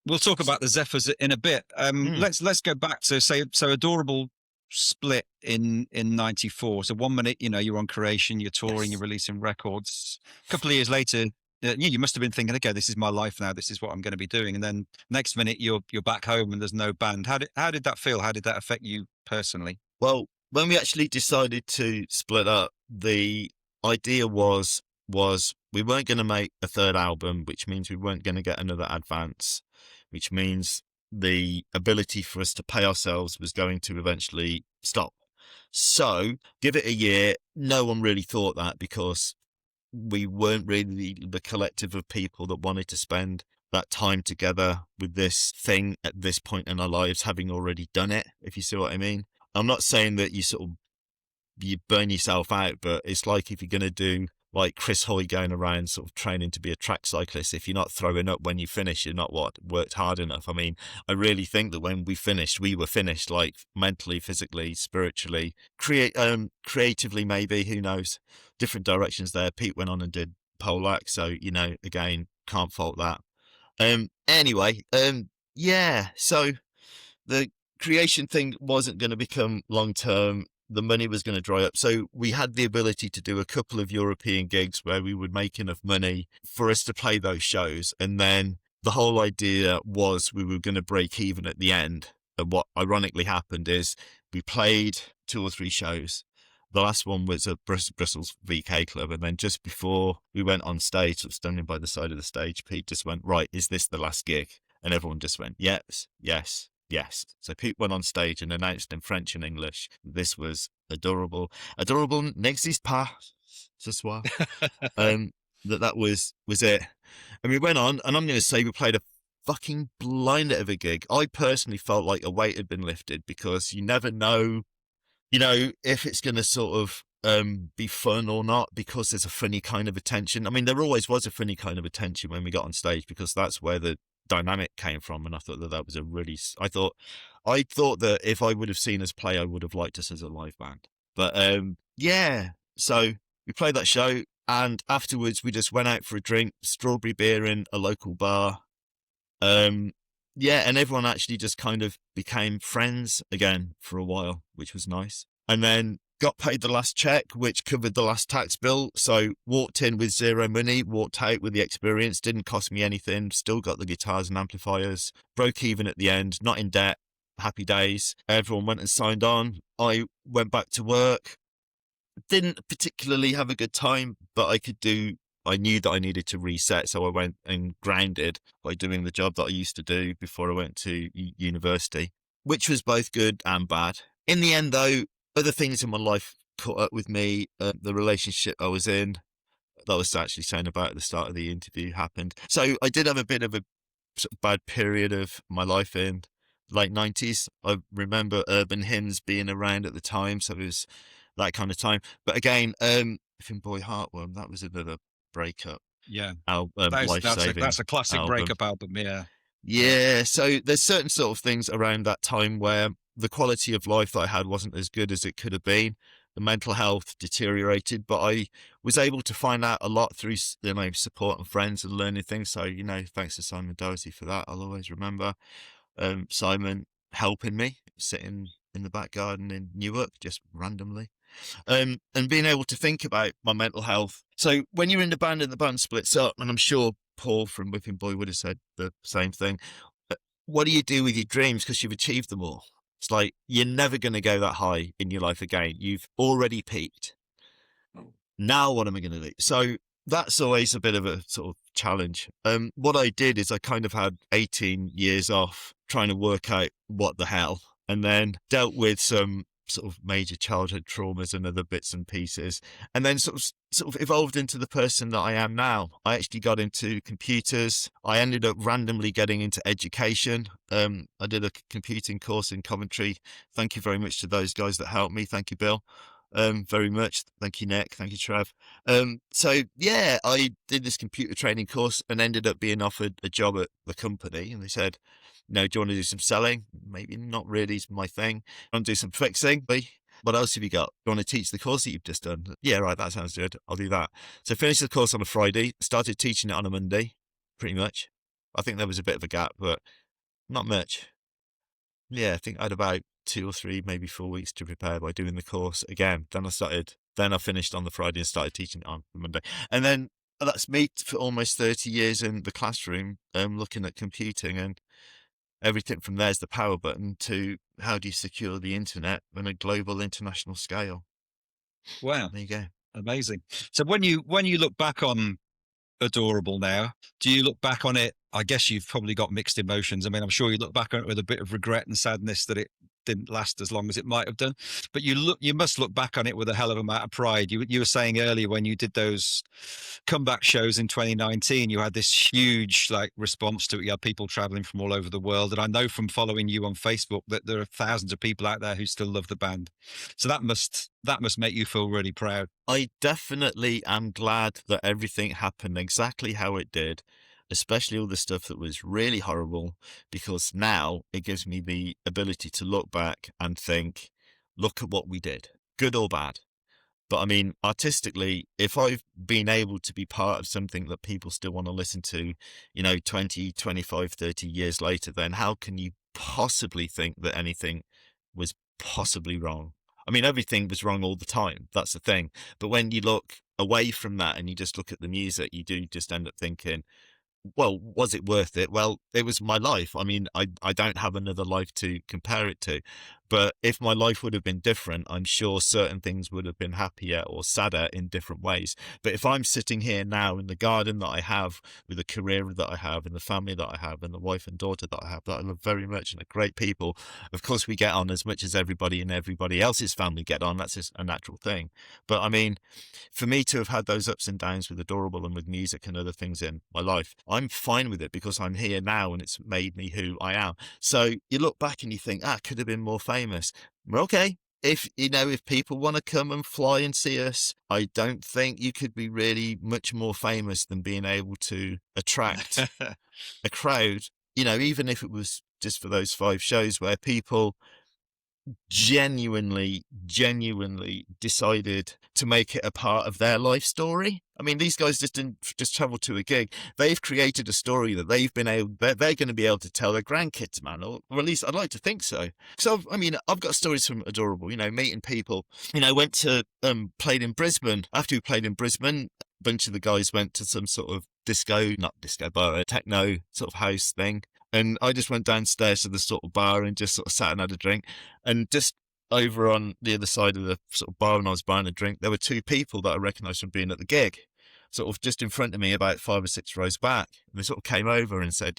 We'll talk about the Zephyrs in a bit. Let's go back to so Adorable split in 94. So 1 minute, you're on Creation, you're touring, you're releasing records. A couple of years later, You must have been thinking, okay, this is my life now. This is what I'm going to be doing. And then next minute you're back home and there's no band. How did that feel? How did that affect you personally? Well, when we actually decided to split up, the idea was we weren't going to make a third album, which means we weren't going to get another advance, which means the ability for us to pay ourselves was going to eventually stop. So give it a year. No one really thought that, because we weren't really the collective of people that wanted to spend that time together with this thing at this point in our lives, having already done it, if you see what I mean. I'm not saying that you burn yourself out, but it's like if you're going to do like Chris Hoy going around sort of training to be a track cyclist, if you're not throwing up when you finish, you're not worked hard enough. I mean, I really think that when we finished, we were finished, like mentally, physically, spiritually, creatively, maybe, who knows, different directions there. Pete went on and did Polak, so, again, can't fault that. Anyway, yeah, so the creation thing wasn't going to become long term. The money was going to dry up. So we had the ability to do a couple of European gigs where we would make enough money for us to play those shows. And then the whole idea was we were going to break even at the end. And what ironically happened is we played 2 or 3 shows. The last one was at Brussels VK Club. And then just before we went on stage, sort of standing by the side of the stage, Pete just went, right, is this the last gig? And everyone just went, yes, yes. Yes. So Pete went on stage and announced in French and English, this was adorable n'existe pas ce soir. That was it. And we went on, and I'm going to say we played a fucking blinder of a gig. I personally felt like a weight had been lifted, because you never know, if it's going to sort of be fun or not, because there's a funny kind of attention. I mean, there always was a funny kind of attention when we got on stage, because that's where the dynamic came from. And I thought that was a really, I thought that if I would have seen us play, I would have liked us as a live band. But yeah, so we played that show, and afterwards we just went out for a drink, strawberry beer in a local bar. Yeah, and everyone actually just kind of became friends again for a while, which was nice. And then got paid the last check, which covered the last tax bill. So walked in with 0 money, walked out with the experience, didn't cost me anything, still got the guitars and amplifiers, broke even at the end, not in debt, happy days. Everyone went and signed on. I went back to work, didn't particularly have a good time, but I knew that I needed to reset. So I went and grounded by doing the job that I used to do before I went to university, which was both good and bad. In the end, though, other things in my life caught up with me. The relationship I was in, that I was actually saying about at the start of the interview, happened. So I did have a bit of a sort of bad period of my life in late 90s. I remember urban hymns being around at the time, so it was that kind of time. But again, Living Boy Heartworm, that was another breakup. Yeah, Life-saving. that's a classic album. breakup album. Yeah. So there's certain sort of things around that time where the quality of life that I had wasn't as good as it could have been. The mental health deteriorated, but I was able to find out a lot through support and friends and learning things. So, thanks to Simon Dozy for that. I'll always remember Simon helping me, sitting in the back garden in Newark, just randomly. And being able to think about my mental health. So when you're in the band and the band splits up, and I'm sure Paul from Whipping Boy would have said the same thing, what do you do with your dreams? Because you've achieved them all. It's like, you're never going to go that high in your life again. You've already peaked. Now what am I going to do? So that's always a bit of a sort of challenge. What I did is I kind of had 18 years off trying to work out what the hell, and then dealt with some sort of major childhood traumas and other bits and pieces, and then sort of evolved into the person that I am now. I actually got into computers. I ended up randomly getting into education. I did a computing course in Coventry. Thank you very much to those guys that helped me. Thank you, Bill. Very much. Thank you, Nick. Thank you, Trev. So yeah, I did this computer training course and ended up being offered a job at the company, and they said, do you want to do some selling? Maybe not really is my thing. I want to do some fixing. What else have you got? Do you want to teach the course that you've just done? Yeah, right, that sounds good. I'll do that. So finished the course on a Friday, started teaching it on a Monday, pretty much. I think there was a bit of a gap, but not much. Yeah, I think I had about 2 or 3, maybe 4 weeks to prepare by doing the course again. Then I finished on the Friday and started teaching it on the Monday. And then that's me for almost 30 years in the classroom, looking at computing, and everything from there's the power button to how do you secure the internet on a global international scale. Wow, There you go. amazing. So when you look back on Adorable now, do you look back on it? I guess you've probably got mixed emotions. I mean, I'm sure you look back on it with a bit of regret and sadness that it didn't last as long as it might have done. But you must look back on it with a hell of a amount of pride. You were saying earlier when you did those comeback shows in 2019, you had this huge like response to it. You had people traveling from all over the world, and I know from following you on Facebook that there are thousands of people out there who still love the band. So that must make you feel really proud. I definitely am glad that everything happened exactly how it did, especially all the stuff that was really horrible, because now it gives me the ability to look back and think, look at what we did, good or bad. But I mean, artistically, if I've been able to be part of something that people still want to listen to, 20, 25, 30 years later, then how can you possibly think that anything was possibly wrong? I mean, everything was wrong all the time. That's the thing. But when you look away from that and you just look at the music, you do just end up thinking, well, was it worth it? Well, it was my life. I mean, I don't have another life to compare it to. But if my life would have been different, I'm sure certain things would have been happier or sadder in different ways. But if I'm sitting here now in the garden that I have, with the career that I have, and the family that I have, and the wife and daughter that I have, that I love very much, and are great people, of course we get on as much as everybody in everybody else's family get on. That's just a natural thing. But I mean, for me to have had those ups and downs with Adorable and with music and other things in my life, I'm fine with it because I'm here now and it's made me who I am. So you look back and you think, could have been more famous. Well, okay. If people want to come and fly and see us, I don't think you could be really much more famous than being able to attract a crowd, even if it was just for those 5 shows where people genuinely decided to make it a part of their life story. I mean, these guys just didn't just travel to a gig. They've created a story that they're going to be able to tell their grandkids, man, or at least I'd like to think so. So, I mean, I've got stories from Adorable, meeting people. Went to, played in Brisbane. After we played in Brisbane, a bunch of the guys went to some sort of not disco, but a techno sort of house thing. And I just went downstairs to the sort of bar and just sort of sat and had a drink. And just over on the other side of the sort of bar when I was buying a drink, there were 2 people that I recognised from being at the gig, sort of just in front of me about 5 or 6 rows back. And they sort of came over and said,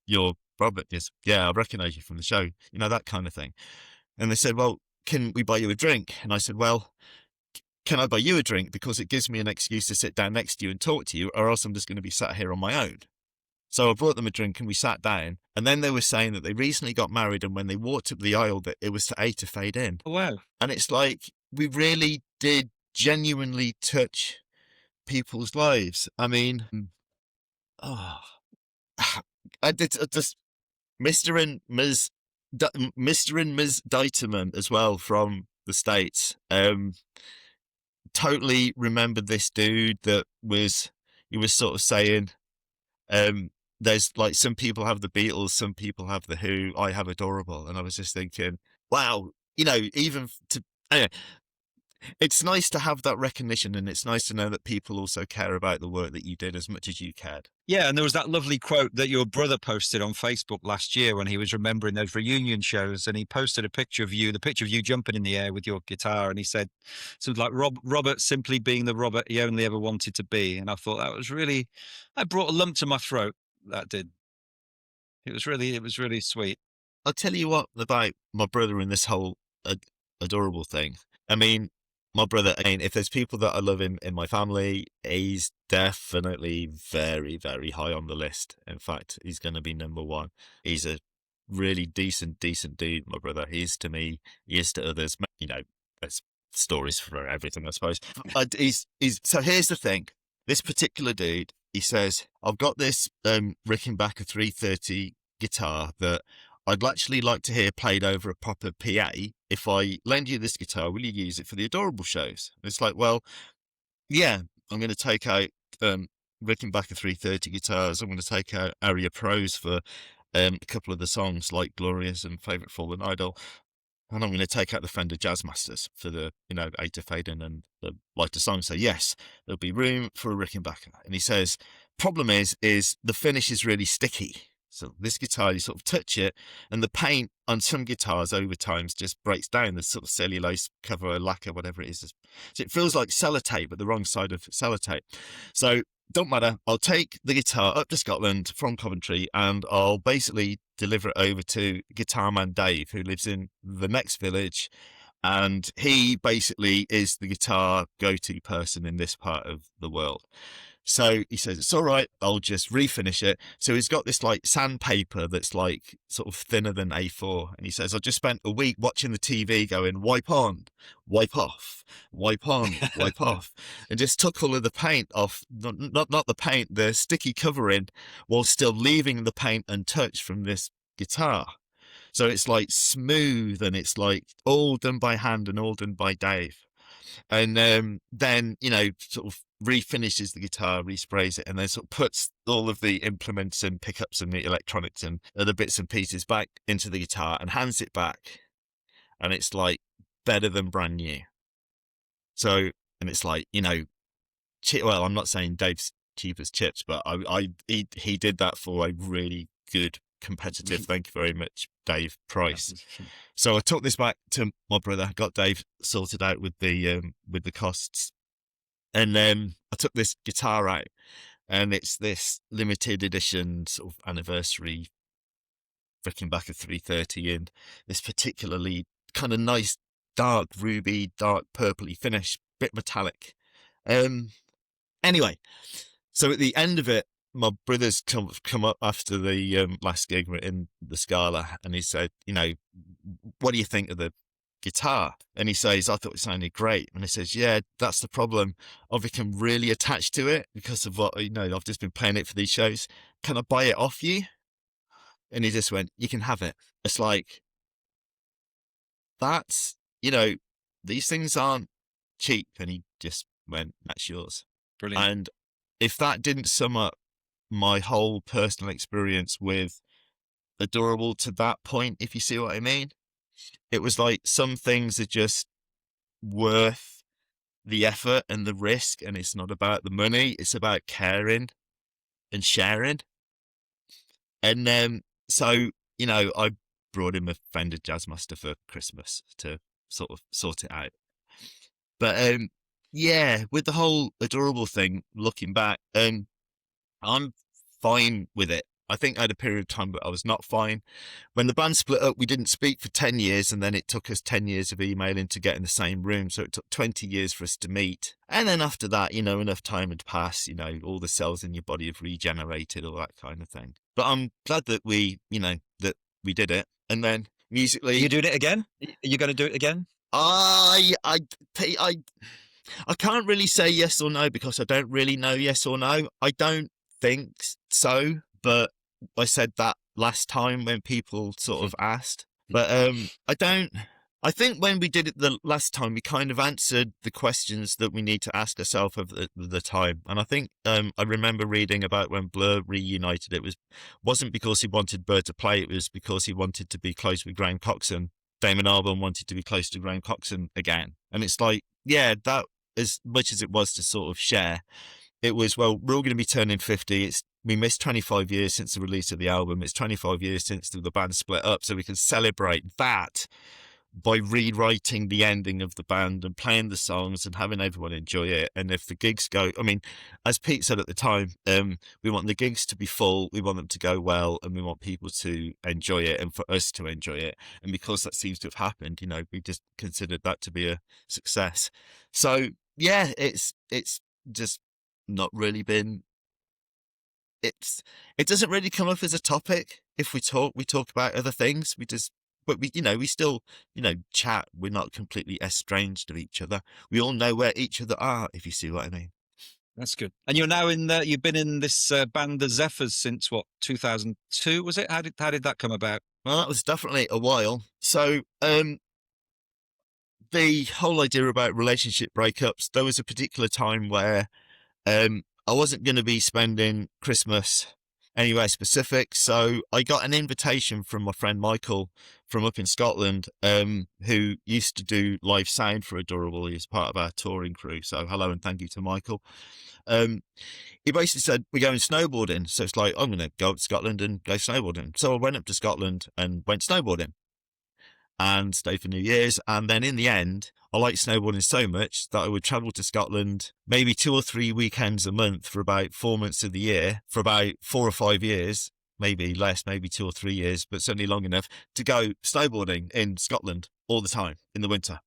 you're Robert. Yes, yeah, I recognise you from the show, that kind of thing. And they said, well, can we buy you a drink? And I said, well, can I buy you a drink? Because it gives me an excuse to sit down next to you and talk to you, or else I'm just going to be sat here on my own. So I brought them a drink and we sat down, and then they were saying that they recently got married, and when they walked up the aisle that it was to fade in. Oh, wow. And it's like, we really did genuinely touch people's lives. I mean, I just Mr. and Ms. Dieterman as well from the States. Totally remembered this dude he was sort of saying, there's like, some people have the Beatles, some people have the Who, I have Adorable. And I was just thinking, wow, even to, anyway, it's nice to have that recognition, and it's nice to know that people also care about the work that you did as much as you cared. Yeah, and there was that lovely quote that your brother posted on Facebook last year when he was remembering those reunion shows, and he posted the picture of you jumping in the air with your guitar, and he said something like Robert simply being the Robert he only ever wanted to be. And I thought that brought a lump to my throat. That did. It was really sweet. I'll tell you what about my brother and this whole Adorable thing. I mean, my brother, again, if there's people that I love in my family, he's definitely very, very high on the list. In fact, he's going to be number 1. He's a really decent dude, my brother. He is to me, he is to others. There's stories for everything, I suppose. So here's the thing. This particular dude, he says, I've got this Rickenbacker 330 guitar that I'd actually like to hear played over a proper PA. If I lend you this guitar, will you use it for the Adorable shows? And it's like, well, yeah, I'm going to take out Rickenbacker 330 guitars. I'm going to take out Aria Pros for a couple of the songs like Glorious and Favourite Fallen Idol. and I'm going to take out the Fender Jazzmasters for the, aid to fading and the lighter song. So yes, there'll be room for a Rickenbacker. And he says, problem is the finish is really sticky. So this guitar, you sort of touch it, and the paint on some guitars over times just breaks down. The sort of cellulose cover or lacquer, whatever it is. So it feels like sellotape, but the wrong side of sellotape. So don't matter. I'll take the guitar up to Scotland from Coventry, and I'll basically deliver it over to guitar man Dave, who lives in the next village. And he basically is the guitar go-to person in this part of the world. So he says, it's all right, I'll just refinish it. So he's got this like sandpaper that's like sort of thinner than A4. And he says, I just spent a week watching the TV going, wipe on, wipe off, wipe on, wipe off. And just took all of the paint off, not the paint, the sticky covering, while still leaving the paint untouched from this guitar. So it's like smooth, and it's like all done by hand and all done by Dave. And then, sort of refinishes the guitar, resprays it, and then sort of puts all of the implements and pickups and the electronics and other bits and pieces back into the guitar and hands it back. And it's like better than brand new. So, and it's like, well, I'm not saying Dave's cheap as chips, but he did that for a really good competitive, thank you very much, Dave, price. So I took this back to my brother, got Dave sorted out with the costs, and then I took this guitar out, and it's this limited edition sort of anniversary Rickenbacker 330 in this particularly kind of nice dark ruby, dark purpley finish, bit metallic. Anyway, so at the end of it, my brother's come up after the last gig in the Scala, and he said, what do you think of the guitar? And he says, I thought it sounded great. And he says, yeah, that's the problem. I've become really attached to it because of what, I've just been playing it for these shows. Can I buy it off you? And he just went, you can have it. It's like, that's, these things aren't cheap. And he just went, that's yours. Brilliant. And if that didn't sum up my whole personal experience with Adorable to that point, if you see what I mean, it was like some things are just worth the effort and the risk, and it's not about the money, it's about caring and sharing. And so I brought him a Fender Jazzmaster for Christmas to sort of sort it out. But yeah, with the whole Adorable thing, looking back, I'm fine with it. I think I had a period of time where I was not fine. When the band split up, we didn't speak for 10 years, and then it took us 10 years of emailing to get in the same room. So it took 20 years for us to meet. And then after that, enough time had passed, all the cells in your body have regenerated, all that kind of thing. But I'm glad that we did it. And then musically... Are you doing it again? Are you going to do it again? I can't really say yes or no, because I don't really know yes or no. I don't think so, but I said that last time when people sort of asked. But I think when we did it the last time, we kind of answered the questions that we need to ask ourselves at the time. And I think I remember reading about when Blur reunited, it wasn't because he wanted Blur to play, it was because he wanted to be close with Graham Coxon. Damon Albarn wanted to be close to Graham Coxon again. And it's like, yeah, that, as much as it was to sort of share, it was, well, we're all going to be turning 50. We missed 25 years since the release of the album. It's 25 years since the band split up. So we can celebrate that by rewriting the ending of the band and playing the songs and having everyone enjoy it. And if the gigs go, I mean, as Pete said at the time, we want the gigs to be full, we want them to go well, and we want people to enjoy it and for us to enjoy it. And because that seems to have happened, we just considered that to be a success. So yeah, it's just not really been, it doesn't really come up as a topic. If we talk about other things, but we still, chat. We're not completely estranged of each other. We all know where each other are, if you see what I mean. That's good. And you're now you've been in this band, the Zephyrs, since what, 2002, was it? How did that come about? Well, that was definitely a while. So, the whole idea about relationship breakups, there was a particular time where, I wasn't going to be spending Christmas anywhere specific. So I got an invitation from my friend Michael from up in Scotland, who used to do live sound for Adorable. He was part of our touring crew. So hello and thank you to Michael. He basically said, we're going snowboarding. So it's like, I'm going to go up to Scotland and go snowboarding. So I went up to Scotland and went snowboarding and stayed for New Year's. And then in the end, I liked snowboarding so much that I would travel to Scotland maybe 2 or 3 weekends a month for about 4 months of the year for about 4 or 5 years, maybe less, maybe 2 or 3 years, but certainly long enough to go snowboarding in Scotland all the time in the winter.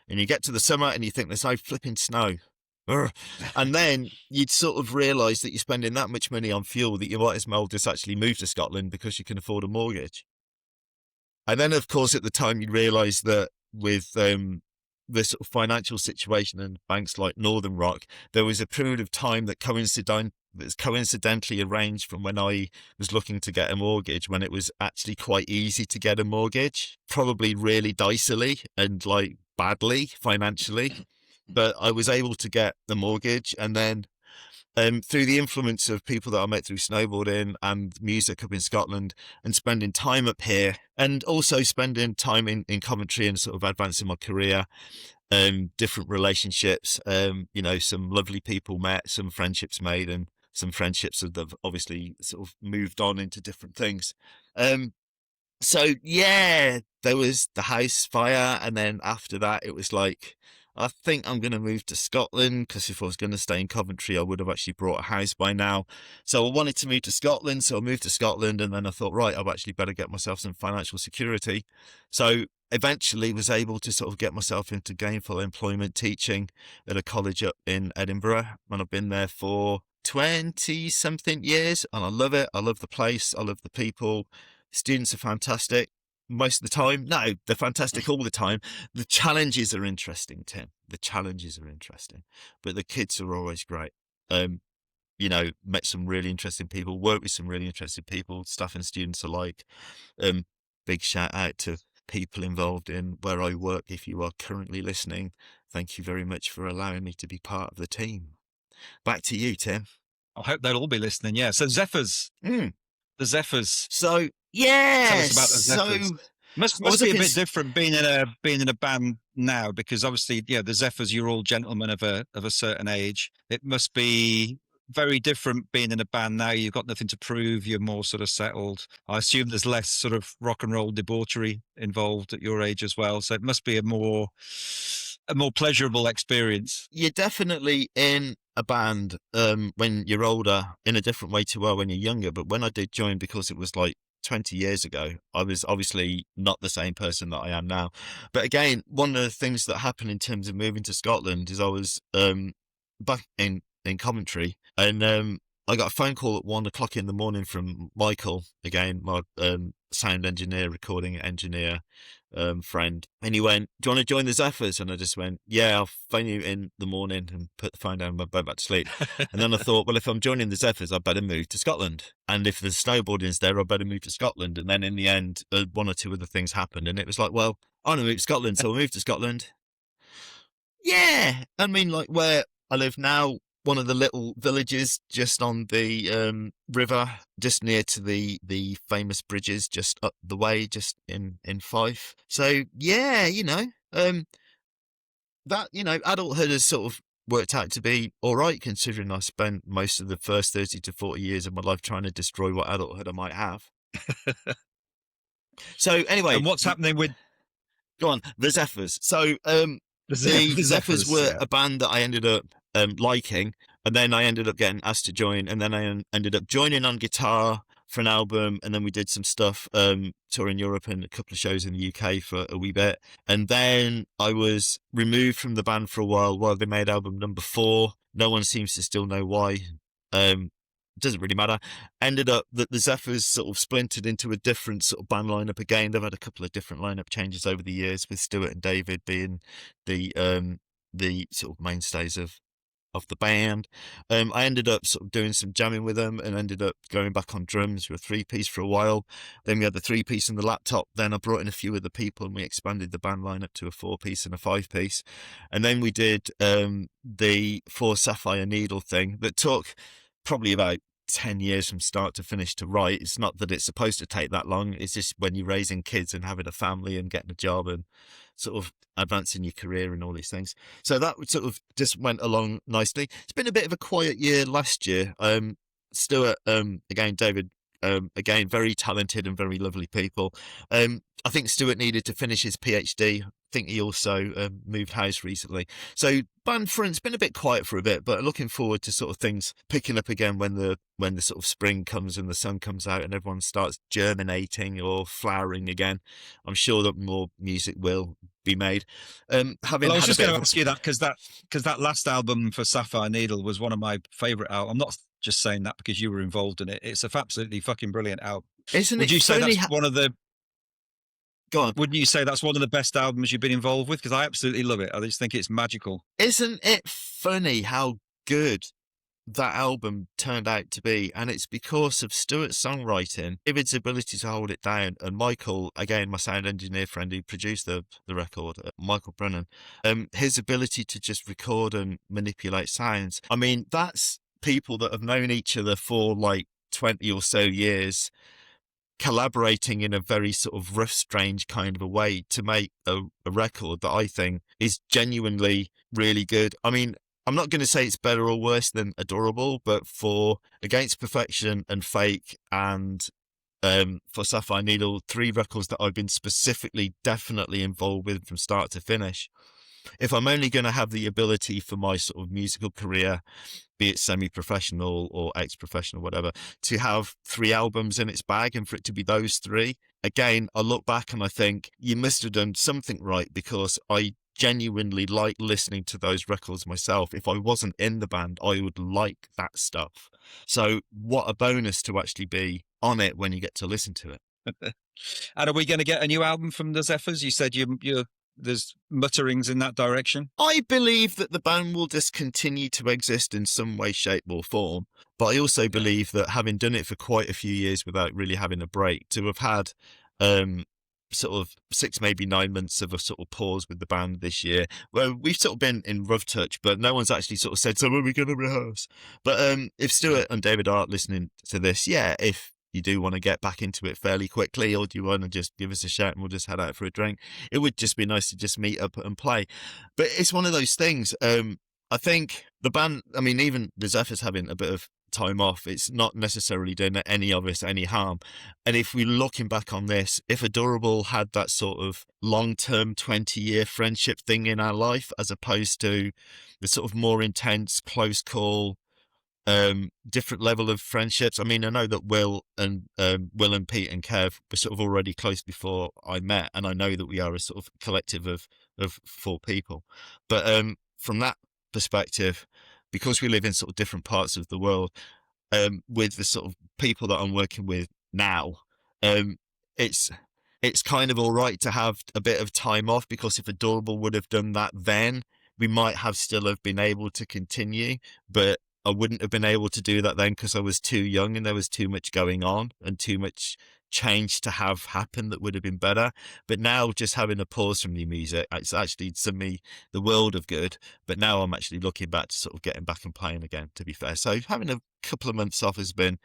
And you get to the summer and you think there's no flipping snow. And then you'd sort of realise that you're spending that much money on fuel that you might as well just actually move to Scotland because you can afford a mortgage. And then, of course, at the time, you realise that with the sort of financial situation in banks like Northern Rock, there was a period of time that was coincidentally arranged from when I was looking to get a mortgage, when it was actually quite easy to get a mortgage, probably really dicily and like badly financially. But I was able to get the mortgage, and then through the influence of people that I met through snowboarding and music up in Scotland and spending time up here, and also spending time in Coventry and sort of advancing my career, different relationships, some lovely people met, some friendships made, and some friendships that have obviously sort of moved on into different things. So yeah, there was the house fire, and then after that it was like, I think I'm going to move to Scotland, because if I was going to stay in Coventry, I would have actually bought a house by now. So I wanted to move to Scotland, so I moved to Scotland, and then I thought, right, I've actually better get myself some financial security. So eventually was able to sort of get myself into gainful employment teaching at a college up in Edinburgh, and I've been there for 20-something years, and I love it. I love the place. I love the people. Students are fantastic. Most of the time. No, they're fantastic all the time. The challenges are interesting, Tim. The challenges are interesting, but the kids are always great. Met some really interesting people, worked with some really interesting people, staff and students alike. Big shout out to people involved in where I work. If you are currently listening, thank you very much for allowing me to be part of the team. Back to you, Tim. I hope they'll all be listening. Yeah. So Zephyrs, the Zephyrs. So yeah, tell us about the Zephyrs. So must be a bit different being in a band now, because obviously, yeah, the Zephyrs, you're all gentlemen of a certain age. It must be very different being in a band now. You've got nothing to prove. You're more sort of settled. I assume there's less sort of rock and roll debauchery involved at your age as well. So it must be a more pleasurable experience. You're definitely in a band when you're older in a different way to when you're younger. But when I did join, because it was like 20 years ago, I was obviously not the same person that I am now. But again, one of the things that happened in terms of moving to Scotland is I was back in Coventry, and I got a phone call at 1 o'clock in the morning from Michael, again, my sound engineer, recording engineer, friend. And he went, do you want to join the Zephyrs? And I just went, yeah, I'll phone you in the morning, and put the phone down and go back to sleep. And then I thought, well, if I'm joining the Zephyrs, I better move to Scotland. And if the snowboarding's there, I better move to Scotland. And then in the end, 1 or 2 other things happened. And it was like, well, I want to move to Scotland, so I moved to Scotland. Yeah. I mean, like where I live now, one of the little villages just on the river, just near to the famous bridges just up the way, just in Fife. So yeah, that adulthood has sort of worked out to be all right, considering I spent most of the first 30 to 40 years of my life trying to destroy what adulthood I might have. So anyway, and what's happening with? Go on, the Zephyrs. So the Zephyrs were a band that I ended up liking, and then I ended up getting asked to join, and then I ended up joining on guitar for an album, and then we did some stuff touring Europe and a couple of shows in the UK for a wee bit, and then I was removed from the band for a while they made album number 4. No one seems to still know why. Doesn't really matter. Ended up that the Zephyrs sort of splintered into a different sort of band lineup again. They've had a couple of different lineup changes over the years, with Stuart and David being the sort of mainstays of the band. I ended up sort of doing some jamming with them, and ended up going back on drums with a 3-piece for a while. Then we had the 3-piece and the laptop. Then I brought in a few other people, and we expanded the band lineup to a 4-piece and a 5-piece. And then we did the 4 Sapphire Needle thing that took probably about 10 years from start to finish to write. It's not that it's supposed to take that long. It's just when you're raising kids and having a family and getting a job and sort of advancing your career and all these things. So that sort of just went along nicely. It's been a bit of a quiet year last year. Stuart, again, David, again, very talented and very lovely people. I think Stuart needed to finish his PhD. I think he also moved house recently. So band front's been a bit quiet for a bit, but looking forward to sort of things picking up again when the sort of spring comes and the sun comes out and everyone starts germinating or flowering again. I'm sure that more music will be made. Well, I was just going to ask you that because that last album for Sapphire Needle was one of my favourite albums. I'm not just saying that because you were involved in it. It's a absolutely fucking brilliant album. Isn't it? Would you say that's one of the... Go on. Wouldn't you say that's one of the best albums you've been involved with? Because I absolutely love it. I just think it's magical. Isn't it funny how good that album turned out to be? And it's because of Stuart's songwriting, David's ability to hold it down, and Michael, again, my sound engineer friend who produced the record, Michael Brennan, his ability to just record and manipulate sounds. I mean, that's people that have known each other for like 20 or so years, collaborating in a very sort of rough, strange kind of a way to make a record that I think is genuinely really good. I mean, I'm not going to say it's better or worse than Adorable, but for Against Perfection and Fake and for Sapphire Needle, 3 records that I've been specifically definitely involved with from start to finish. If I'm only going to have the ability for my sort of musical career, be it semi-professional or ex-professional, whatever, to have 3 albums in its bag and for it to be those 3, again, I look back and I think you must have done something right, because I genuinely like listening to those records myself. If I wasn't in the band, I would like that stuff. So what a bonus to actually be on it when you get to listen to it. And are we going to get a new album from the Zephyrs? You said you're there's mutterings in that direction. I believe that the band will just continue to exist in some way, shape or form. But I also believe that having done it for quite a few years without really having a break, to have had sort of 6, maybe 9 months of a sort of pause with the band this year, where we've sort of been in rough touch, but no one's actually sort of said, so are we going to rehearse? But if Stuart and David are listening to this, if you do want to get back into it fairly quickly, or do you want to just give us a shout and we'll just head out for a drink? It would just be nice to just meet up and play. But it's one of those things. I think the band, I mean, even the Zephyrs having a bit of time off, it's not necessarily doing any of us any harm. And if we're looking back on this, if Adorable had that sort of long-term 20-year friendship thing in our life, as opposed to the sort of more intense, close call, different level of friendships. I mean, I know that Will and Pete and Kev were sort of already close before I met, and I know that we are a sort of collective of 4 people. But from that perspective, because we live in sort of different parts of the world, with the sort of people that I'm working with now, it's kind of all right to have a bit of time off, because if Adorable would have done that then, we might have still have been able to continue, but I wouldn't have been able to do that then because I was too young and there was too much going on and too much change to have happen that would have been better. But now, just having a pause from the music, it's actually done me the world of good. But now I'm actually looking back to sort of getting back and playing again, to be fair. So having a couple of months off has been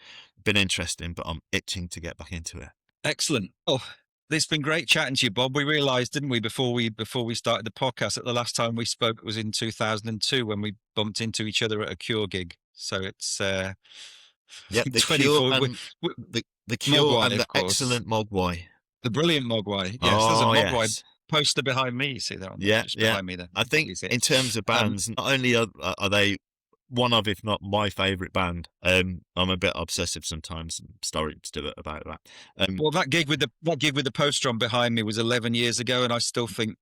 interesting, but I'm itching to get back into it. Excellent. Oh, it's been great chatting to you, Bob. We realised, didn't we, before we started the podcast, that the last time we spoke was in 2002 when we bumped into each other at a Cure gig. So it's the Cure and the Cure Mogwai, and the excellent Mogwai, the brilliant Mogwai. Yes, there's a Mogwai poster behind me. You see that one? Just behind me there. I think in terms of bands, not only are they one of, if not my favourite band. I'm a bit obsessive sometimes. I'm sorry to about that. Well, that gig with the poster on behind me was 11 years ago, and I still think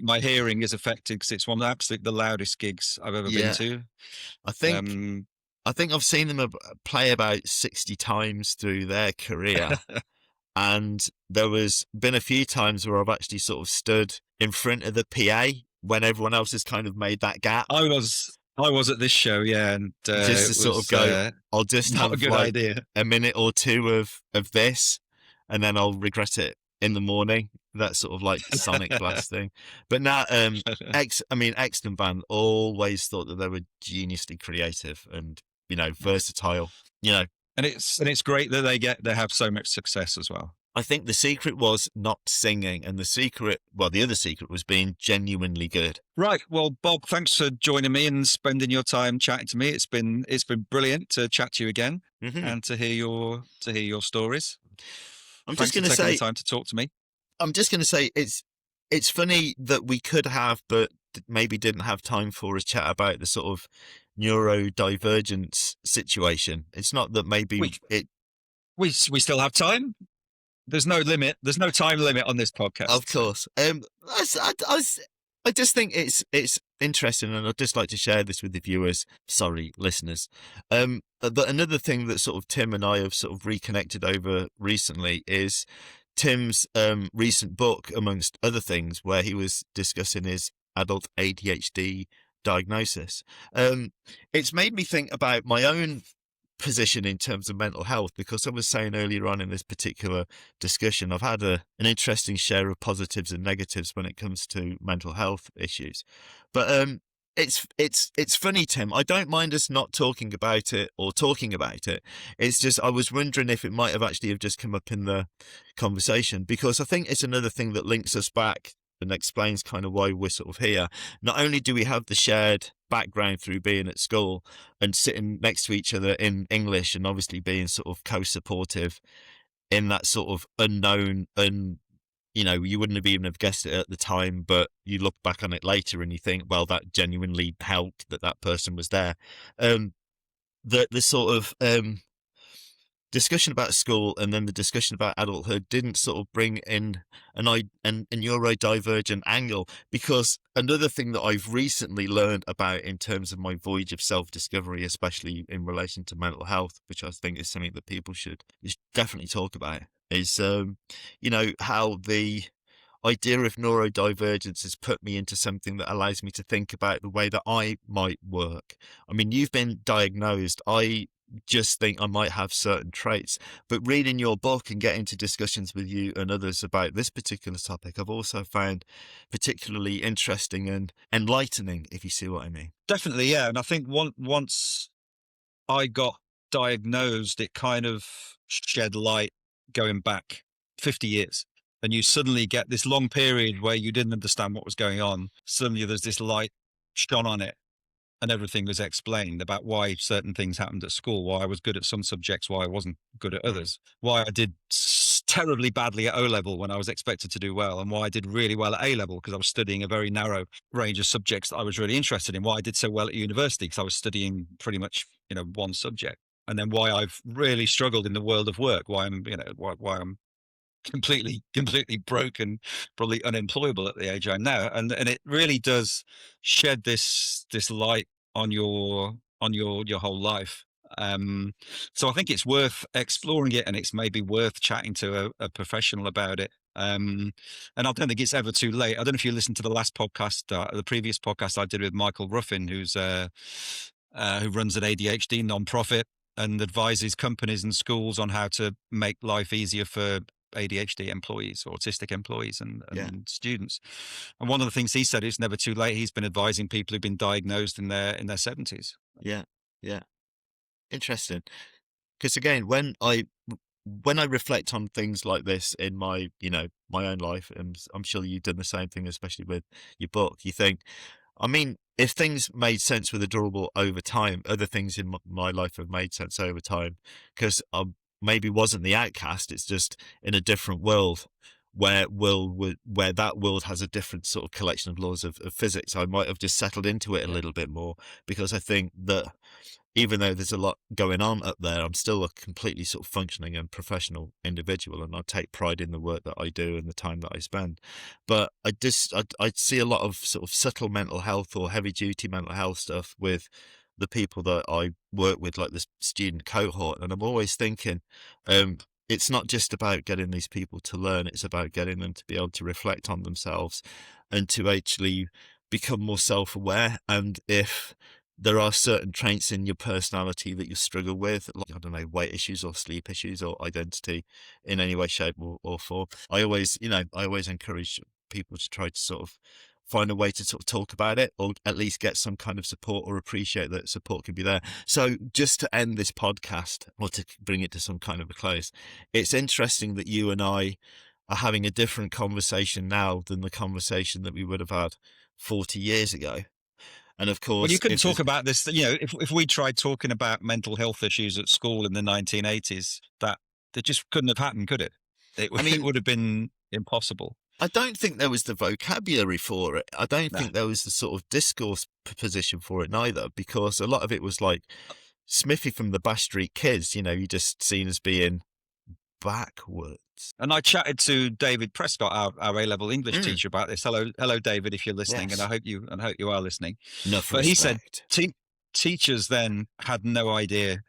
my hearing is affected because it's one of the loudest gigs I've ever been to. I think I've seen them play about 60 times through their career. And there was been a few times where I've actually sort of stood in front of the PA when everyone else has kind of made that gap. I was at this show, and just to sort of go, I'll just have like a minute or two of this, and then I'll regret it in the morning. That sort of like Sonic Blast thing. But now, excellent band. Always thought that they were geniusly creative and versatile. And it's great that they have so much success as well. I think the secret was not singing, and the other secret was being genuinely good. Right. Well, Bob, thanks for joining me and spending your time chatting to me. It's been brilliant to chat to you again and to hear your stories. I'm Thanks just going for to taking say, the time to talk to me. I'm just going to say, it's funny that we could have, but maybe didn't have time for a chat about the sort of neurodivergence situation. It's not that maybe we still have time. There's no limit. There's no time limit on this podcast. Of course. I just think it's interesting, and I'd just like to share this with the viewers. Sorry, listeners. But another thing that sort of Tim and I have sort of reconnected over recently is Tim's recent book, amongst other things, where he was discussing his adult ADHD diagnosis. It's made me think about my own position in terms of mental health, because I was saying earlier on in this particular discussion, I've had an interesting share of positives and negatives when it comes to mental health issues. But it's funny, Tim. I don't mind us not talking about it or talking about it. It's just I was wondering if it might have actually have just come up in the conversation, because I think it's another thing that links us back and explains kind of why we're sort of here. Not only do we have the shared background through being at school and sitting next to each other in English, and obviously being sort of co-supportive in that sort of unknown, and you wouldn't have even have guessed it at the time, but you look back on it later and you think, well, that genuinely helped that person was there. The sort of discussion about school and then the discussion about adulthood didn't sort of bring in a neurodivergent angle, because another thing that I've recently learned about in terms of my voyage of self-discovery, especially in relation to mental health, which I think is something that people should definitely talk about, is how the idea of neurodivergence has put me into something that allows me to think about the way that I might work. I mean, you've been diagnosed. I just think I might have certain traits, but reading your book and getting to discussions with you and others about this particular topic, I've also found particularly interesting and enlightening, if you see what I mean. Definitely, yeah. And I think once I got diagnosed, it kind of shed light going back 50 years. And you suddenly get this long period where you didn't understand what was going on. Suddenly there's this light shone on it, and everything was explained about why certain things happened at school, why I was good at some subjects, why I wasn't good at others, why I did terribly badly at O-level when I was expected to do well, and why I did really well at A-level because I was studying a very narrow range of subjects that I was really interested in, why I did so well at university because I was studying pretty much, one subject, and then why I've really struggled in the world of work, why I'm, why I'm completely broke and probably unemployable at the age I'm now, and it really does shed this light on your whole life. So I think it's worth exploring it, and it's maybe worth chatting to a professional about it. And I don't think it's ever too late. I don't know if you listened to the last podcast, the previous podcast I did with Michael Ruffin, who runs an ADHD nonprofit and advises companies and schools on how to make life easier for ADHD employees or autistic employees and students. And one of the things he said, it's never too late. He's been advising people who've been diagnosed in their 70s. Yeah. Interesting. Because again, when I reflect on things like this in my my own life, and I'm sure you've done the same thing, especially with your book, you think, I mean, if things made sense with Adorable over time, other things in my life have made sense over time, because I maybe wasn't the outcast. It's just in a different world where that world has a different sort of collection of laws of physics. I might have just settled into it a little bit more, because I think that even though there's a lot going on up there, I'm still a completely sort of functioning and professional individual, and I take pride in the work that I do and the time that I spend. But I see a lot of sort of subtle mental health or heavy duty mental health stuff with the people that I work with, like this student cohort, and I'm always thinking, it's not just about getting these people to learn, it's about getting them to be able to reflect on themselves and to actually become more self-aware. And if there are certain traits in your personality that you struggle with, like, I don't know, weight issues or sleep issues or identity in any way, shape or form, I always encourage people to try to sort of find a way to sort of talk about it, or at least get some kind of support, or appreciate that support can be there. So just to end this podcast, or to bring it to some kind of a close, it's interesting that you and I are having a different conversation now than the conversation that we would have had 40 years ago. And of Well, you course, couldn't talk about this, if we tried talking about mental health issues at school in the 1980s, that just couldn't have happened, could it? It would have been impossible. I don't think there was the vocabulary for it. I don't No. think there was the sort of discourse position for it neither, because a lot of it was like Smithy from the Bash Street Kids, you're just seen as being backwards. And I chatted to David Prescott, our A-level English teacher, about this. Hello, David, if you're listening, Yes. and I hope you are listening. Enough but respect. He said teachers then had no idea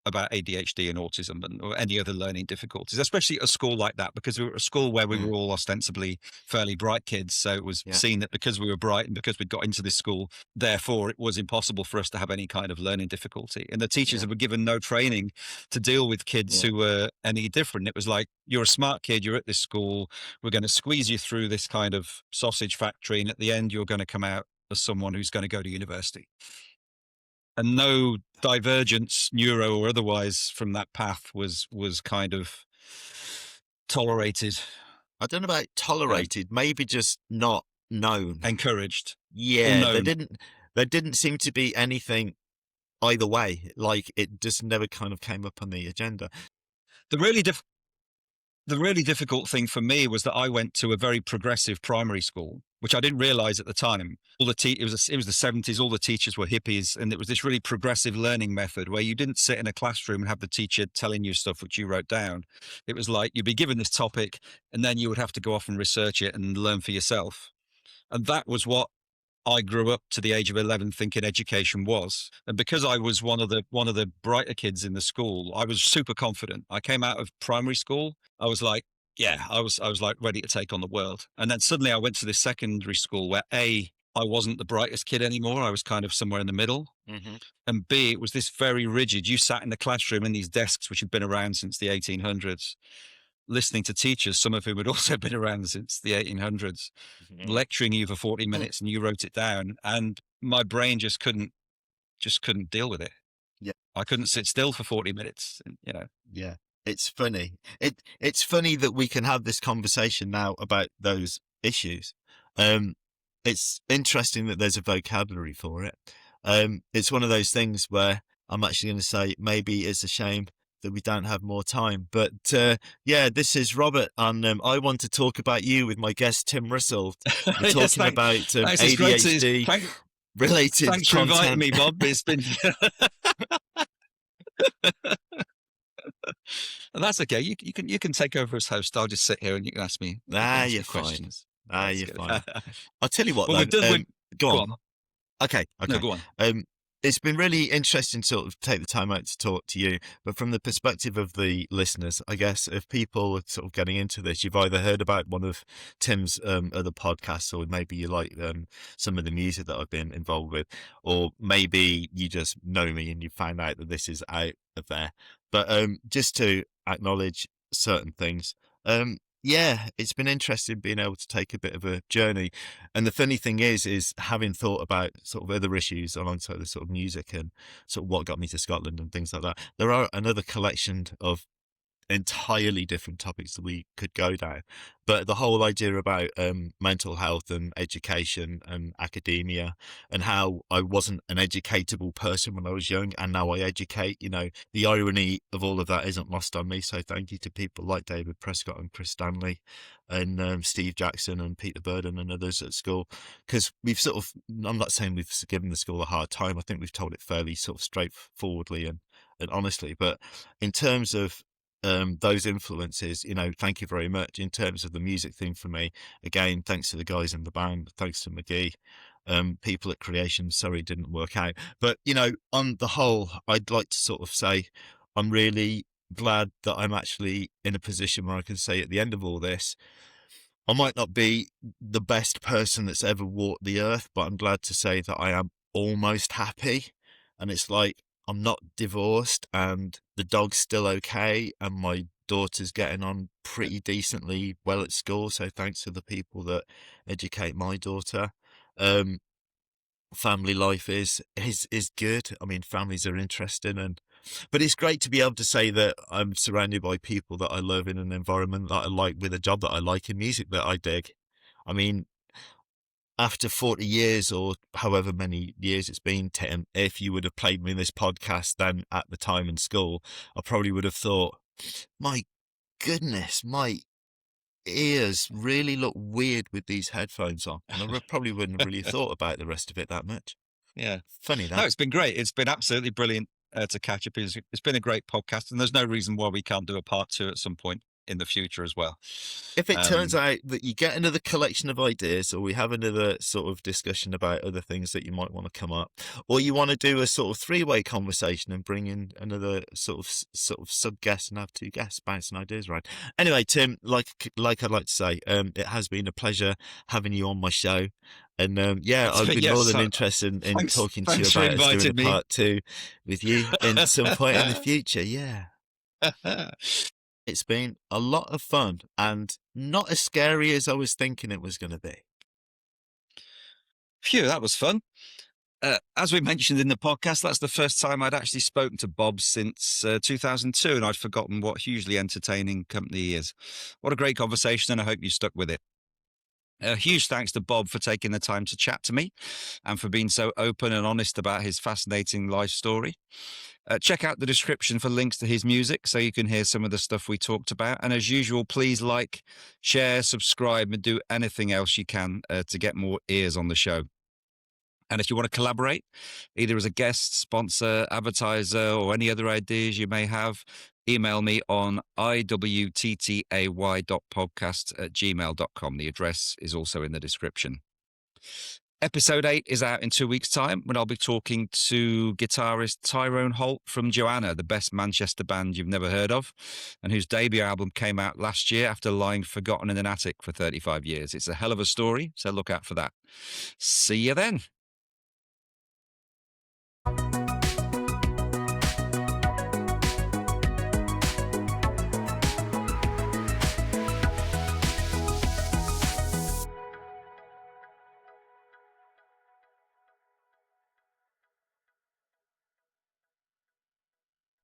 about ADHD and autism or any other learning difficulties, especially at a school like that, because we were at a school where we were all ostensibly fairly bright kids. So it was seen that because we were bright and because we'd got into this school, therefore it was impossible for us to have any kind of learning difficulty. And the teachers were given no training to deal with kids who were any different. It was like, you're a smart kid, you're at this school, we're going to squeeze you through this kind of sausage factory, and at the end you're going to come out as someone who's going to go to university. And no divergence, neuro or otherwise, from that path was kind of tolerated. I don't know about tolerated, maybe just not known. Encouraged. Yeah, there didn't seem to be anything either way. Like, it just never kind of came up on the agenda. The really difficult thing for me was that I went to a very progressive primary school, which I didn't realize at the time. It was the 70s. All the teachers were hippies, and it was this really progressive learning method where you didn't sit in a classroom and have the teacher telling you stuff which you wrote down. It was like you'd be given this topic, and then you would have to go off and research it and learn for yourself. And that was what I grew up to the age of 11 thinking education was. And because I was one of the brighter kids in the school, I was super confident. I came out of primary school. I was like, I was like ready to take on the world. And then suddenly I went to this secondary school where I wasn't the brightest kid anymore. I was kind of somewhere in the middle. Mm-hmm. And B, it was this very rigid. You sat in the classroom in these desks, which had been around since the 1800s, listening to teachers, some of whom had also been around since the 1800s, lecturing you for 40 minutes, and you wrote it down. And my brain just couldn't deal with it. Yeah. I couldn't sit still for 40 minutes, Yeah. It's funny. It's funny that we can have this conversation now about those issues. It's interesting that there's a vocabulary for it. It's one of those things where I'm actually going to say maybe it's a shame that we don't have more time. But this is Robert, and I want to talk about you with my guest Tim Russell. We're talking about ADHD related Thanks for inviting me, Bob. It's been that's okay. You can take over as host. I'll just sit here and you can ask me you're questions. Fine. You're fine. I'll tell you what. Well, go on. Okay. No, go on. It's been really interesting to sort of take the time out to talk to you, but from the perspective of the listeners, I guess if people are sort of getting into this, you've either heard about one of Tim's other podcasts, or maybe you like some of the music that I've been involved with, or maybe you just know me and you found out that this is out of there. But just to acknowledge certain things, it's been interesting being able to take a bit of a journey. And the funny thing is having thought about sort of other issues alongside the sort of music and sort of what got me to Scotland and things like that, there are another collection of entirely different topics that we could go down. But the whole idea about mental health and education and academia, and how I wasn't an educatable person when I was young, and now I educate, the irony of all of that isn't lost on me. So thank you to people like David Prescott and Chris Stanley and Steve Jackson and Peter Burden and others at school, because we've sort of, I'm not saying we've given the school a hard time. I think we've told it fairly sort of straightforwardly and honestly. But in terms of those influences, thank you very much. In terms of the music thing for me, again, thanks to the guys in the band, thanks to McGee, people at Creation, sorry it didn't work out. But, on the whole, I'd like to sort of say I'm really glad that I'm actually in a position where I can say at the end of all this, I might not be the best person that's ever walked the earth, but I'm glad to say that I am almost happy. And it's like, I'm not divorced, and the dog's still okay, and my daughter's getting on pretty decently well at school. So thanks to the people that educate my daughter. Family life is good. I mean, families are interesting, but it's great to be able to say that I'm surrounded by people that I love in an environment that I like, with a job that I like, in music that I dig. I mean, after 40 years or however many years it's been, Tim, if you would have played me this podcast then at the time in school, I probably would have thought, my goodness, my ears really look weird with these headphones on. And I probably wouldn't have really thought about the rest of it that much. Yeah. Funny No, that. it's been great. It's been absolutely brilliant to catch up. It's been a great podcast, and there's no reason why we can't do a part 2 at some point in the future as well. If it turns out that you get another collection of ideas, or we have another sort of discussion about other things that you might want to come up, or you want to do a sort of three-way conversation and bring in another sort of sub-guest and have two guests bouncing ideas around. Anyway, Tim, like I'd like to say, it has been a pleasure having you on my show. And yeah, I'd be more than interested in talking to you about us doing a part 2 with you in some point in the future. Yeah. It's been a lot of fun and not as scary as I was thinking it was going to be. Phew, that was fun. As we mentioned in the podcast, that's the first time I'd actually spoken to Bob since 2002, and I'd forgotten what hugely entertaining company he is. What a great conversation, and I hope you stuck with it. A huge thanks to Bob for taking the time to chat to me and for being so open and honest about his fascinating life story. Check out the description for links to his music so you can hear some of the stuff we talked about. And as usual, please like, share, subscribe, and do anything else you can to get more ears on the show. And if you want to collaborate, either as a guest, sponsor, advertiser, or any other ideas you may have, email me on IWTTAY.podcast@gmail.com. The address is also in the description. Episode 8 is out in 2 weeks' time, when I'll be talking to guitarist Tyrone Holt from Joanna, the best Manchester band you've never heard of, and whose debut album came out last year after lying forgotten in an attic for 35 years. It's a hell of a story, so look out for that. See you then.